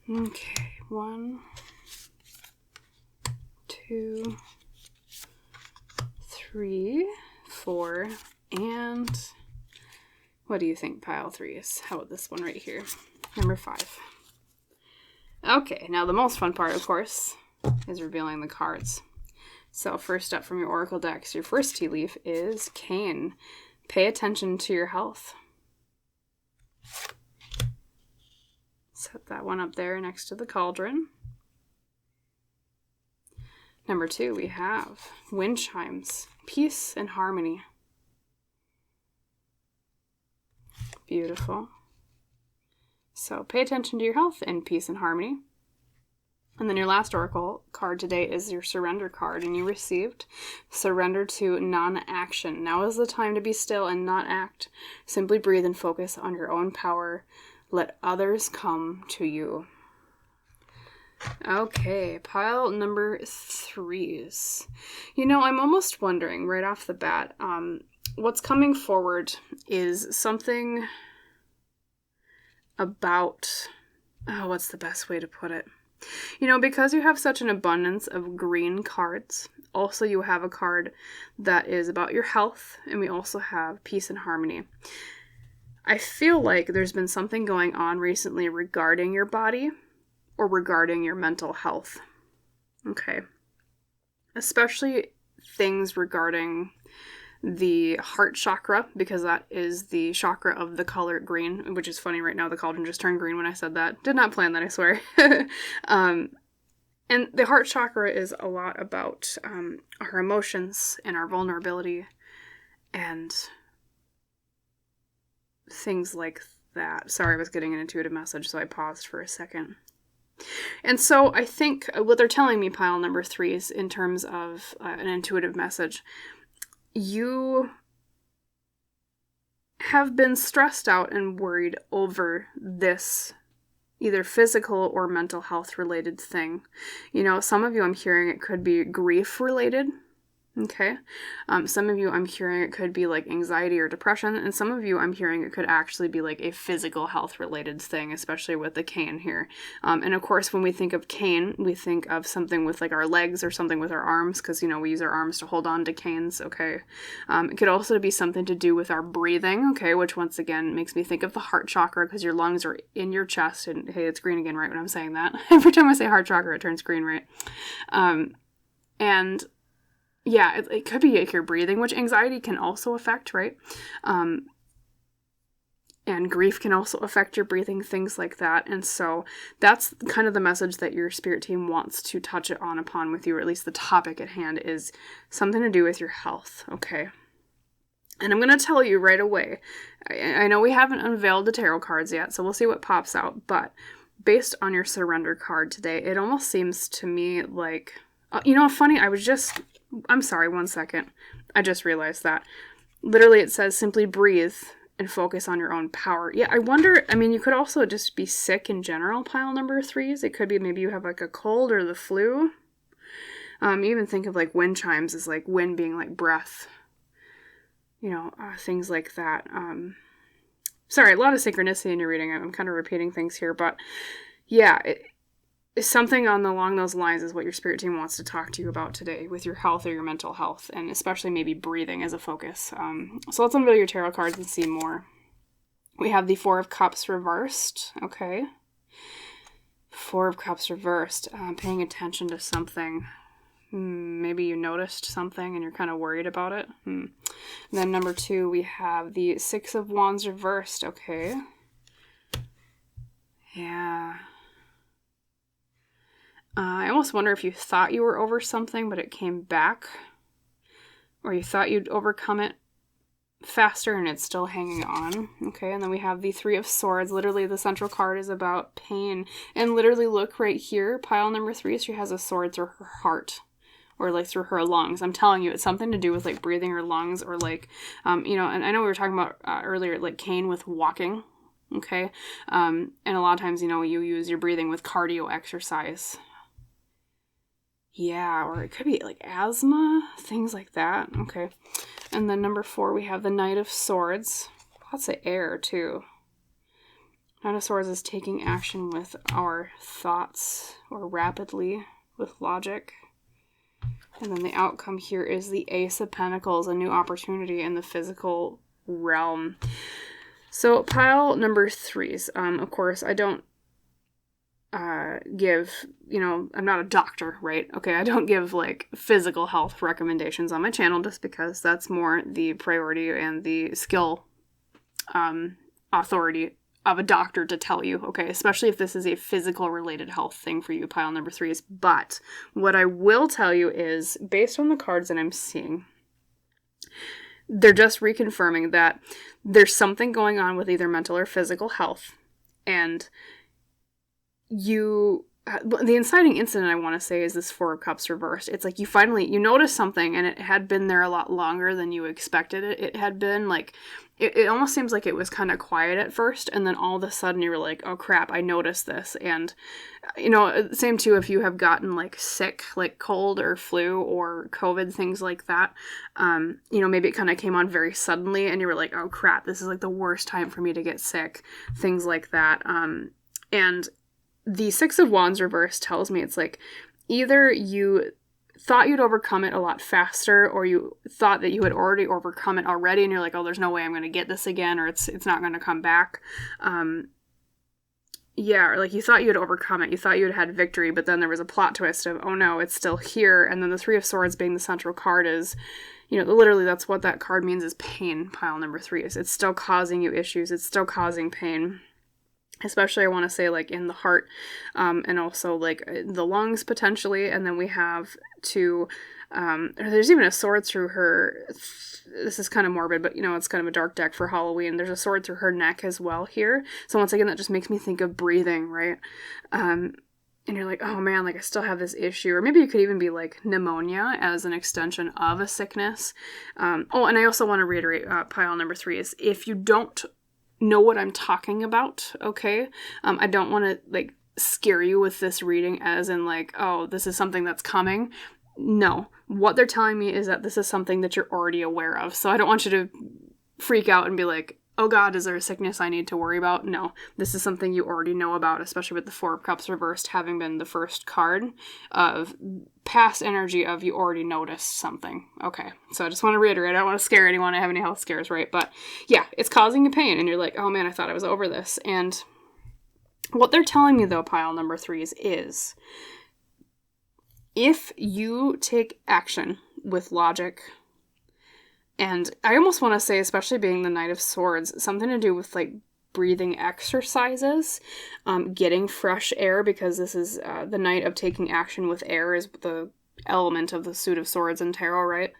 Okay, 1, 2, 3, 4, and what do you think, pile 3s? How about this one right here? Number 5. Okay, now the most fun part, of course, is revealing the cards. So first up from your oracle decks, your first tea leaf is Cane. Pay attention to your health. Set that one up there next to the cauldron. Number 2, we have Wind Chimes. Peace and harmony. Beautiful. So pay attention to your health and peace and harmony. And then your last oracle card today is your surrender card, and you received surrender to non-action. Now is the time to be still and not act. Simply breathe and focus on your own power. Let others come to you. Okay, pile number 3s. You know, I'm almost wondering right off the bat, what's coming forward is something about, what's the best way to put it? You know, because you have such an abundance of green cards, also you have a card that is about your health, and we also have peace and harmony. I feel like there's been something going on recently regarding your body or regarding your mental health. Okay. Especially things regarding the heart chakra, because that is the chakra of the color green, which is funny right now. The cauldron just turned green when I said that. Did not plan that, I swear. And the heart chakra is a lot about our emotions and our vulnerability and things like that. Sorry, I was getting an intuitive message, so I paused for a second. And so I think what they're telling me, pile number 3s, in terms of an intuitive message, you have been stressed out and worried over this, either physical or mental health related thing. You know, some of you I'm hearing it could be grief related. Okay. Some of you I'm hearing it could be like anxiety or depression, and some of you I'm hearing it could actually be like a physical health related thing, especially with the cane here. And of course, when we think of cane, we think of something with like our legs or something with our arms, because, you know, we use our arms to hold on to canes. Okay. It could also be something to do with our breathing. Okay. Which once again makes me think of the heart chakra, because your lungs are in your chest. And hey, it's green again, right? When I'm saying that, every time I say heart chakra, it turns green, right? And yeah, it could be like your breathing, which anxiety can also affect, right? And grief can also affect your breathing, things like that. And so that's kind of the message that your spirit team wants to touch it on upon with you, or at least the topic at hand is something to do with your health, okay? And I'm going to tell you right away, I know we haven't unveiled the tarot cards yet, so we'll see what pops out, but based on your surrender card today, it almost seems to me like, you know, funny, I'm sorry, one second. I just realized that. Literally, it says simply breathe and focus on your own power. Yeah, I wonder, I mean, you could also just be sick in general, pile number 3s. It could be maybe you have like a cold or the flu. You even think of like wind chimes as like wind being like breath. You know, things like that. Sorry, a lot of synchronicity in your reading. I'm kind of repeating things here, but yeah, something along those lines is what your spirit team wants to talk to you about today with your health or your mental health, and especially maybe breathing as a focus. So let's unveil your tarot cards and see more. We have the Four of Cups reversed. Okay. Four of Cups reversed. Paying attention to something. Maybe you noticed something and you're kind of worried about it. And then number 2, we have the Six of Wands reversed. Okay. Yeah. I almost wonder if you thought you were over something, but it came back. Or you thought you'd overcome it faster and it's still hanging on. Okay, and then we have the Three of Swords. Literally, the central card is about pain. And literally, look right here, pile number 3, she has a sword through her heart. Or like through her lungs. I'm telling you, it's something to do with like breathing her lungs, or like, you know, and I know we were talking about earlier, like cane with walking. Okay, and a lot of times, you know, you use your breathing with cardio exercise. Yeah, or it could be like asthma, things like that. Okay. And then number 4, we have the Knight of Swords. Lots of air, too. Knight of Swords is taking action with our thoughts, or rapidly with logic. And then the outcome here is the Ace of Pentacles, a new opportunity in the physical realm. So pile number 3s. Of course, I don't give, you know, I'm not a doctor, right? Okay, I don't give like physical health recommendations on my channel just because that's more the priority and the skill authority of a doctor to tell you, okay? Especially if this is a physical related health thing for you, pile number 3s. But what I will tell you is, based on the cards that I'm seeing, they're just reconfirming that there's something going on with either mental or physical health, and the inciting incident I want to say is this Four of Cups reversed. It's like you notice something and it had been there a lot longer than you expected it. It had been like, it almost seems like it was kind of quiet at first, and then all of a sudden you were like, oh crap, I noticed this. And, you know, same too if you have gotten like sick, like cold or flu or COVID, things like that. You know, maybe it kind of came on very suddenly and you were like, oh crap, this is like the worst time for me to get sick, things like that. And the Six of Wands reverse tells me it's like either you thought you'd overcome it a lot faster, or you thought that you had already overcome it already and you're like, oh, there's no way I'm going to get this again, or it's not going to come back. Yeah, or like you thought you had overcome it, you thought you had victory, but then there was a plot twist of, oh no, it's still here. And then the Three of Swords being the central card is, you know, literally that's what that card means, is pain, pile number 3. It's still causing you issues, it's still causing pain. Especially, I want to say, like, in the heart, and also, like, the lungs, potentially. And then we have there's even a sword through her, this is kind of morbid, but, you know, it's kind of a dark deck for Halloween. There's a sword through her neck as well here. So, once again, that just makes me think of breathing, right? And you're like, oh, man, like, I still have this issue. Or maybe it could even be, like, pneumonia as an extension of a sickness. And I also want to reiterate, pile number 3 is, if you don't know what I'm talking about, okay? I don't want to, like, scare you with this reading as in, like, oh, this is something that's coming. No. What they're telling me is that this is something that you're already aware of. So I don't want you to freak out and be like, oh God, is there a sickness I need to worry about? No. This is something you already know about, especially with the Four of Cups reversed having been the first card of past energy of you already noticed something. Okay. So I just want to reiterate, I don't want to scare anyone. I have any health scares, right? But yeah, it's causing you pain and you're like, oh man, I thought I was over this. And what they're telling me though, pile number 3 is if you take action with logic, and I almost want to say, especially being the Knight of Swords, something to do with, like, breathing exercises, getting fresh air, because this is the night of taking action with air is the element of the Suit of Swords in tarot, right?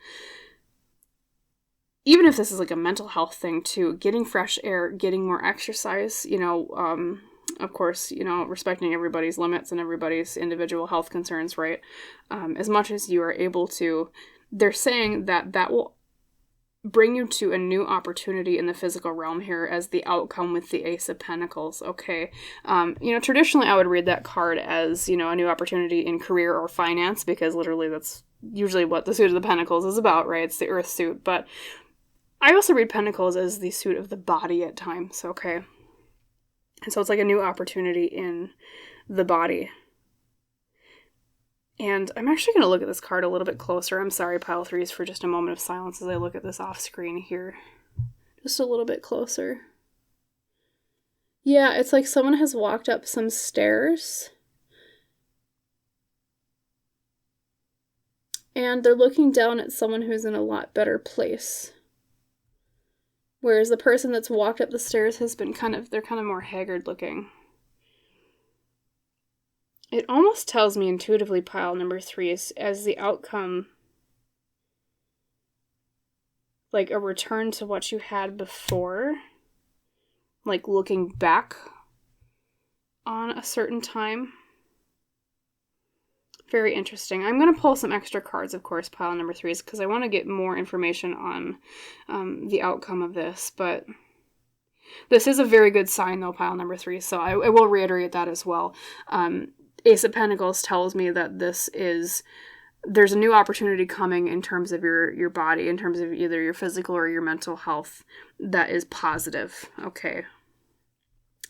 Even if this is, like, a mental health thing, too, getting fresh air, getting more exercise, you know, of course, you know, respecting everybody's limits and everybody's individual health concerns, right? As much as you are able to, they're saying that that will bring you to a new opportunity in the physical realm here as the outcome with the Ace of Pentacles, okay? You know, traditionally I would read that card as, you know, a new opportunity in career or finance, because literally that's usually what the Suit of the Pentacles is about, right? It's the Earth suit, but I also read Pentacles as the suit of the body at times, okay? And so it's like a new opportunity in the body. And I'm actually going to look at this card a little bit closer. I'm sorry, pile 3s, for just a moment of silence as I look at this off screen here. Just a little bit closer. Yeah, it's like someone has walked up some stairs. And they're looking down at someone who's in a lot better place. Whereas the person that's walked up the stairs has been they're kind of more haggard looking. It almost tells me intuitively, pile number 3, is as the outcome, like a return to what you had before, like looking back on a certain time. Very interesting. I'm going to pull some extra cards, of course, pile number 3, because I want to get more information on the outcome of this, but this is a very good sign, though, pile number 3, so I will reiterate that as well. Ace of Pentacles tells me that there's a new opportunity coming in terms of your body, in terms of either your physical or your mental health, that is positive, okay?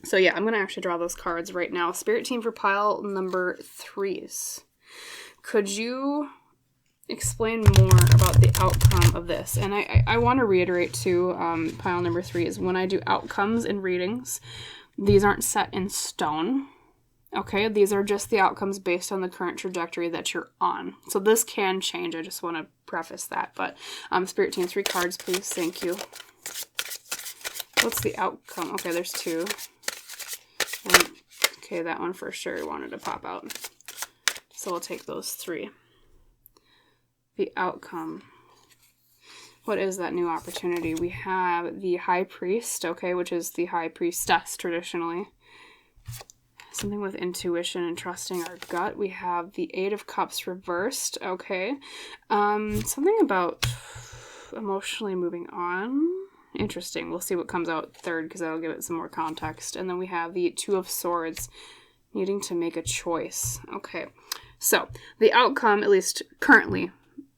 So yeah, I'm going to actually draw those cards right now. Spirit team for pile number 3s. Could you explain more about the outcome of this? And I want to reiterate too, pile number 3 is when I do outcomes in readings, these aren't set in stone. Okay, these are just the outcomes based on the current trajectory that you're on. So this can change. I just want to preface that. But Spirit Team, 3 cards, please. Thank you. What's the outcome? Okay, there's 2. And, okay, that one for sure wanted to pop out. So we'll take those 3. The outcome. What is that new opportunity? We have the High Priest, okay, which is the High Priestess traditionally. Something with intuition and trusting our gut. We have the 8 of Cups reversed. Okay. Something about emotionally moving on. Interesting. We'll see what comes out third because that'll give it some more context. And then we have the 2 of Swords, needing to make a choice. Okay. So the outcome, at least currently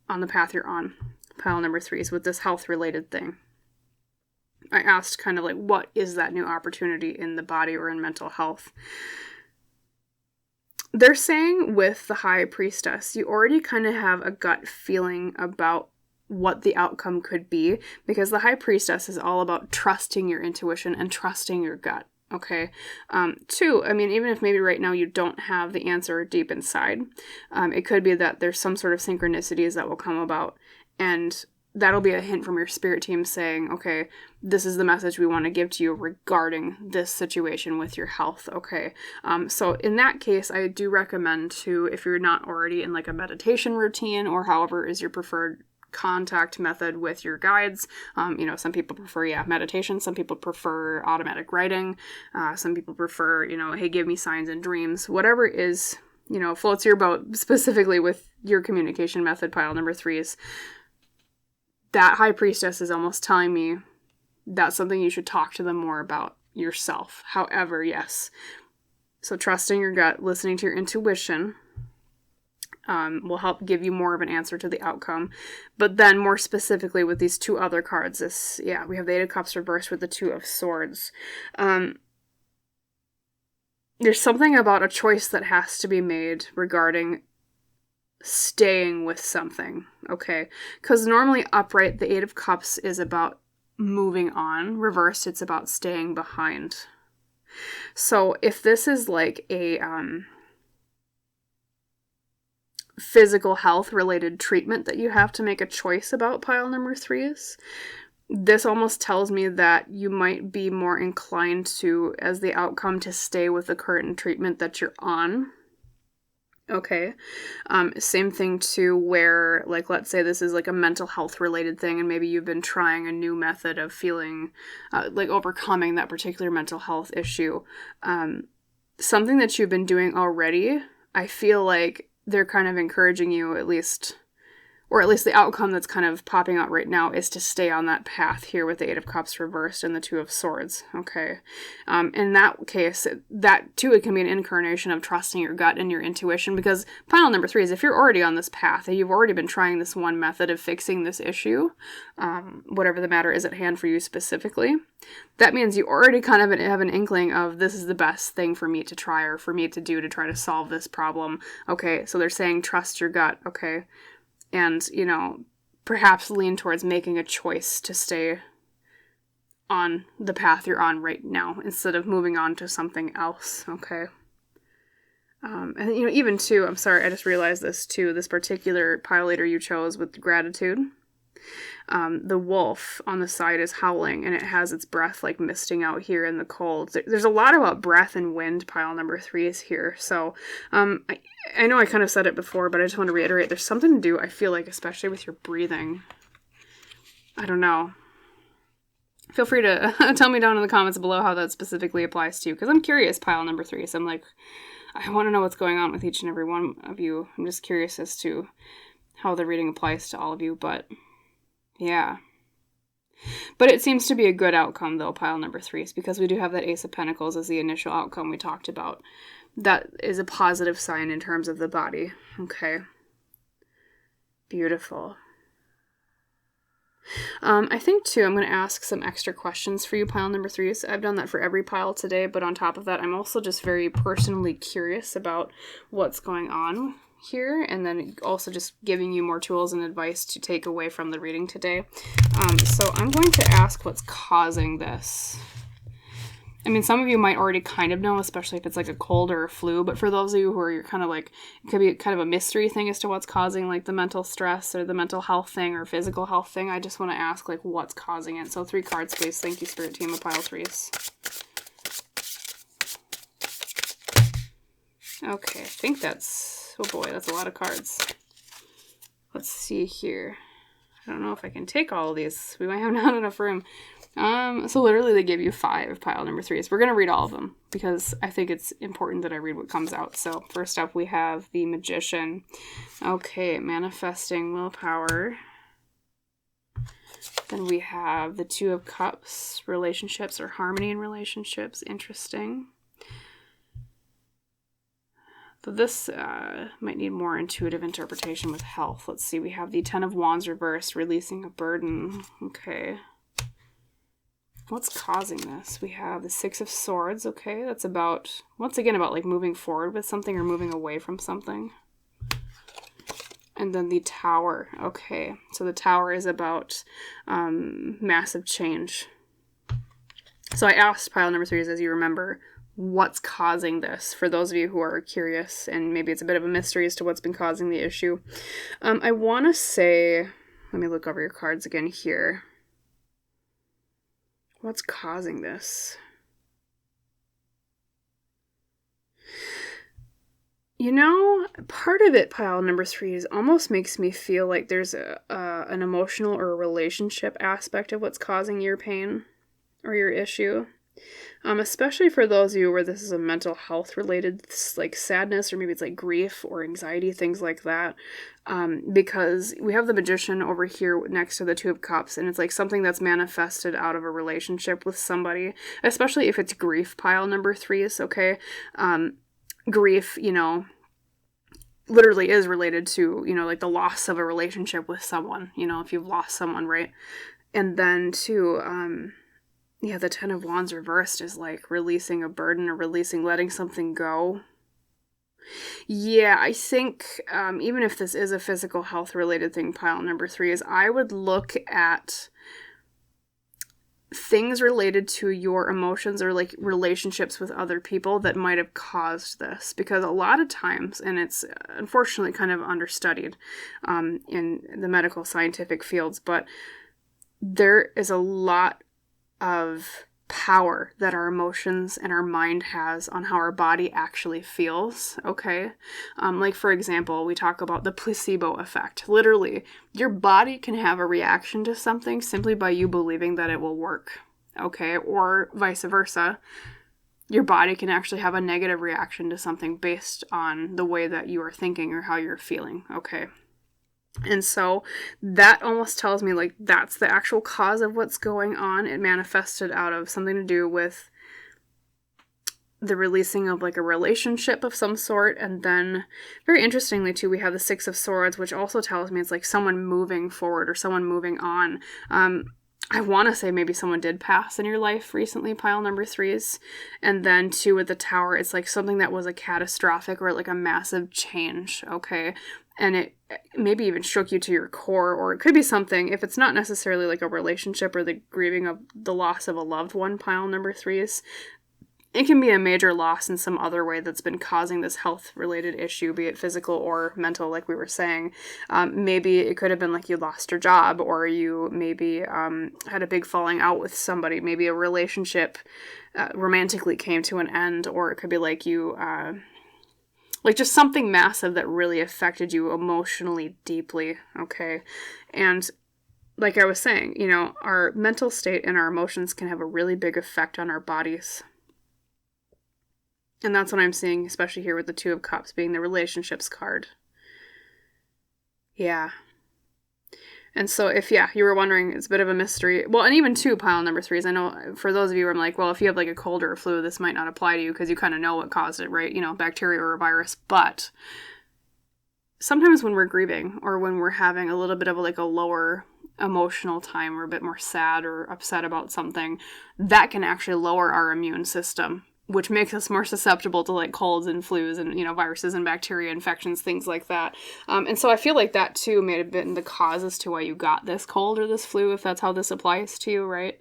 on the path you're on, pile number 3, is with this health related thing. I asked kind of like, what is that new opportunity in the body or in mental health? They're saying with the High Priestess, you already kind of have a gut feeling about what the outcome could be, because the High Priestess is all about trusting your intuition and trusting your gut. Okay. 2, I mean, even if maybe right now you don't have the answer deep inside, it could be that there's some sort of synchronicities that will come about, and that'll be a hint from your spirit team saying, okay, this is the message we want to give to you regarding this situation with your health, okay? So in that case, I do recommend to, if you're not already in like a meditation routine or however is your preferred contact method with your guides, you know, some people prefer, meditation, some people prefer automatic writing, some people prefer, you know, hey, give me signs and dreams, whatever is, you know, floats your boat specifically with your communication method, pile number 3 is, that High Priestess is almost telling me that's something you should talk to them more about yourself. However, yes. So trusting your gut, listening to your intuition, will help give you more of an answer to the outcome. But then more specifically with these two other cards, we have the Eight of Cups reversed with the Two of Swords. There's something about a choice that has to be made regarding staying with something, okay? Because normally upright, the Eight of Cups is about moving on. Reversed, it's about staying behind. So if this is like a physical health related treatment that you have to make a choice about, pile number 3s, this almost tells me that you might be more inclined to, as the outcome, to stay with the current treatment that you're on. Okay. Same thing too, where, like, let's say this is like a mental health related thing, and maybe you've been trying a new method of feeling, like overcoming that particular mental health issue. Something that you've been doing already, I feel like they're kind of encouraging you, at least the outcome that's kind of popping out right now is to stay on that path here with the Eight of Cups reversed and the Two of Swords, okay? In that case, that too, it can be an incarnation of trusting your gut and your intuition, because pile number 3 is if you're already on this path, and you've already been trying this one method of fixing this issue, whatever the matter is at hand for you specifically, that means you already kind of have an inkling of this is the best thing for me to try or for me to do to try to solve this problem, okay? So they're saying trust your gut, okay? And, perhaps lean towards making a choice to stay on the path you're on right now instead of moving on to something else, okay? And, even too, I'm sorry, I just realized this too, this particular pile leader you chose with gratitude. The wolf on the side is howling, and it has its breath like misting out here in the cold. There's a lot about breath and wind, pile number 3 is here. So I know I kind of said it before, but I just want to reiterate, there's something to do, I feel like, especially with your breathing. I don't know. Feel free to tell me down in the comments below how that specifically applies to you, because I'm curious, pile number 3. So I'm like, I want to know what's going on with each and every one of you. I'm just curious as to how the reading applies to all of you, but yeah. But it seems to be a good outcome, though, pile number 3, is because we do have that Ace of Pentacles as the initial outcome we talked about. That is a positive sign in terms of the body. Okay. Beautiful. I think, too, I'm going to ask some extra questions for you, pile number 3s. I've done that for every pile today, but on top of that, I'm also just very personally curious about what's going on here, and then also just giving you more tools and advice to take away from the reading today. So I'm going to ask what's causing this. I mean, some of you might already kind of know, especially if it's like a cold or a flu, but for those of you who are kind of like, it could be kind of a mystery thing as to what's causing like the mental stress or the mental health thing or physical health thing. I just want to ask like what's causing it. So 3 cards, please. Thank you, Spirit Team of pile 3s. Okay, I think that's, oh boy, that's a lot of cards. Let's see here. I don't know if I can take all of these. We might have not enough room. So literally they give you 5 pile number 3s. We're going to read all of them because I think it's important that I read what comes out. So first up we have the Magician. Okay, manifesting willpower. Then we have the Two of Cups, relationships or harmony in relationships. Interesting. So this might need more intuitive interpretation with health. Let's see, we have the Ten of Wands reversed, releasing a burden. Okay. What's causing this? We have the Six of Swords. Okay, that's about, once again, about like moving forward with something or moving away from something. And then the Tower. Okay, so the Tower is about massive change. So I asked pile number 3s, as you remember, what's causing this, for those of you who are curious, and maybe it's a bit of a mystery as to what's been causing the issue. I want to say, let me look over your cards again here. What's causing this? You know, part of it, pile number 3s, almost makes me feel like there's an emotional or a relationship aspect of what's causing your pain or your issue. Especially for those of you where this is a mental health related, like sadness, or maybe it's like grief or anxiety, things like that. Because we have the Magician over here next to the Two of Cups, and it's like something that's manifested out of a relationship with somebody, especially if it's grief, pile number 3s, okay? Grief, literally is related to, like the loss of a relationship with someone, if you've lost someone, right? And then too, the Ten of Wands reversed is like releasing a burden or letting something go. Yeah, I think even if this is a physical health related thing, pile number 3 is I would look at things related to your emotions or like relationships with other people that might have caused this, because a lot of times, and it's unfortunately kind of understudied in the medical scientific fields, but there is a lot of power that our emotions and our mind has on how our body actually feels, okay? Like, for example, we talk about the placebo effect. Literally, your body can have a reaction to something simply by you believing that it will work, okay? Or vice versa. Your body can actually have a negative reaction to something based on the way that you are thinking or how you're feeling, okay? And so that almost tells me like that's the actual cause of what's going on. It manifested out of something to do with the releasing of like a relationship of some sort. And then very interestingly too, we have the Six of Swords, which also tells me it's like someone moving forward or someone moving on. I want to say maybe someone did pass in your life recently, pile number 3s. And then 2 with the Tower, it's like something that was a catastrophic or like a massive change, okay? And it maybe even shook you to your core, or it could be something, if it's not necessarily like a relationship or the grieving of the loss of a loved one, pile number 3s, it can be a major loss in some other way that's been causing this health-related issue, be it physical or mental, like we were saying. Maybe it could have been like you lost your job, or you maybe had a big falling out with somebody. Maybe a relationship romantically came to an end, or it could be like you... like just something massive that really affected you emotionally deeply, okay? And like I was saying, our mental state and our emotions can have a really big effect on our bodies. And that's what I'm seeing, especially here with the Two of Cups being the relationships card. Yeah. And so if, you were wondering, it's a bit of a mystery. Well, and even 2 pile number 3s. I know for those of you who are like, well, if you have like a cold or a flu, this might not apply to you because you kind of know what caused it, right? Bacteria or a virus. But sometimes when we're grieving or when we're having a little bit of like a lower emotional time or a bit more sad or upset about something, that can actually lower our immune system, which makes us more susceptible to like colds and flus and, viruses and bacteria infections, things like that. And so I feel like that too may have been the cause as to why you got this cold or this flu, if that's how this applies to you, right?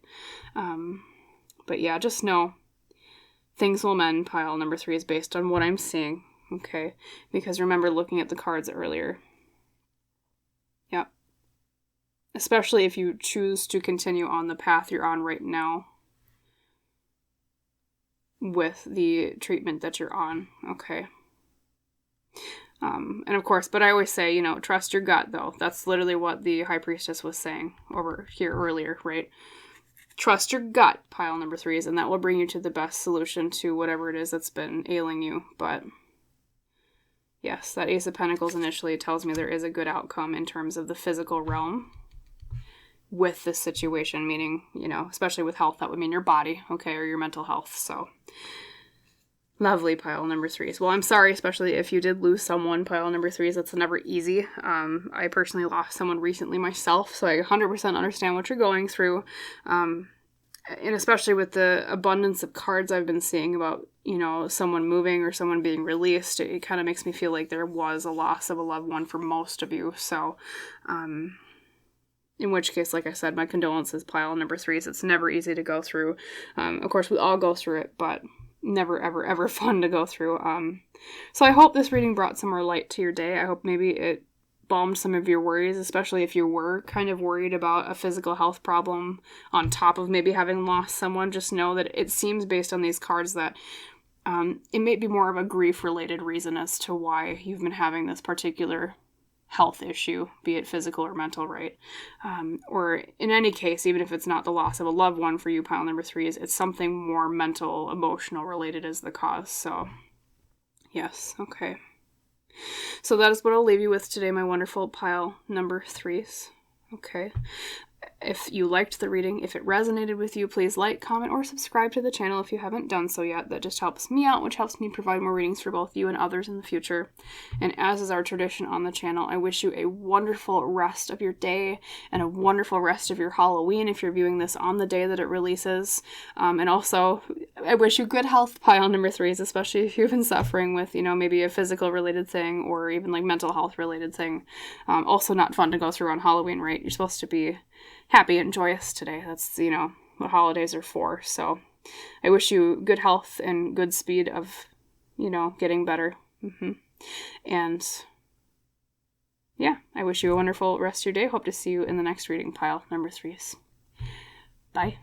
But yeah, just know things will mend, pile number 3 is based on what I'm seeing, okay? Because remember looking at the cards earlier. Yep. Especially if you choose to continue on the path you're on right now with the treatment that you're on, okay? And of course, but I always say, trust your gut, though. That's literally what the High Priestess was saying over here earlier, right? Trust your gut, pile number 3s, and that will bring you to the best solution to whatever it is that's been ailing you. But yes, that Ace of Pentacles initially tells me there is a good outcome in terms of the physical realm with this situation, meaning, especially with health, that would mean your body, okay, or your mental health. So lovely, pile number 3s. Well, I'm sorry, especially if you did lose someone, pile number 3s. That's never easy. I personally lost someone recently myself, so I 100% understand what you're going through. And especially with the abundance of cards I've been seeing about, someone moving or someone being released, it kind of makes me feel like there was a loss of a loved one for most of you. So, in which case, like I said, my condolences, pile number 3s. It's never easy to go through. Of course, we all go through it, but never, ever, ever fun to go through. So I hope this reading brought some more light to your day. I hope maybe it balmed some of your worries, especially if you were kind of worried about a physical health problem on top of maybe having lost someone. Just know that it seems based on these cards that it may be more of a grief-related reason as to why you've been having this particular health issue, be it physical or mental, right? Or in any case, even if it's not the loss of a loved one for you, pile number 3, it's something more mental, emotional related as the cause. So, yes, okay. So that is what I'll leave you with today, my wonderful pile number 3s. Okay. If you liked the reading, if it resonated with you, please like, comment, or subscribe to the channel if you haven't done so yet. That just helps me out, which helps me provide more readings for both you and others in the future. And as is our tradition on the channel, I wish you a wonderful rest of your day and a wonderful rest of your Halloween if you're viewing this on the day that it releases. And also, I wish you good health, pile number 3s, especially if you've been suffering with, maybe a physical related thing or even like mental health related thing. Also not fun to go through on Halloween, right? You're supposed to be happy and joyous today. That's, what holidays are for. So I wish you good health and good speed of, getting better. And yeah, I wish you a wonderful rest of your day. Hope to see you in the next reading, pile number 3s. Bye.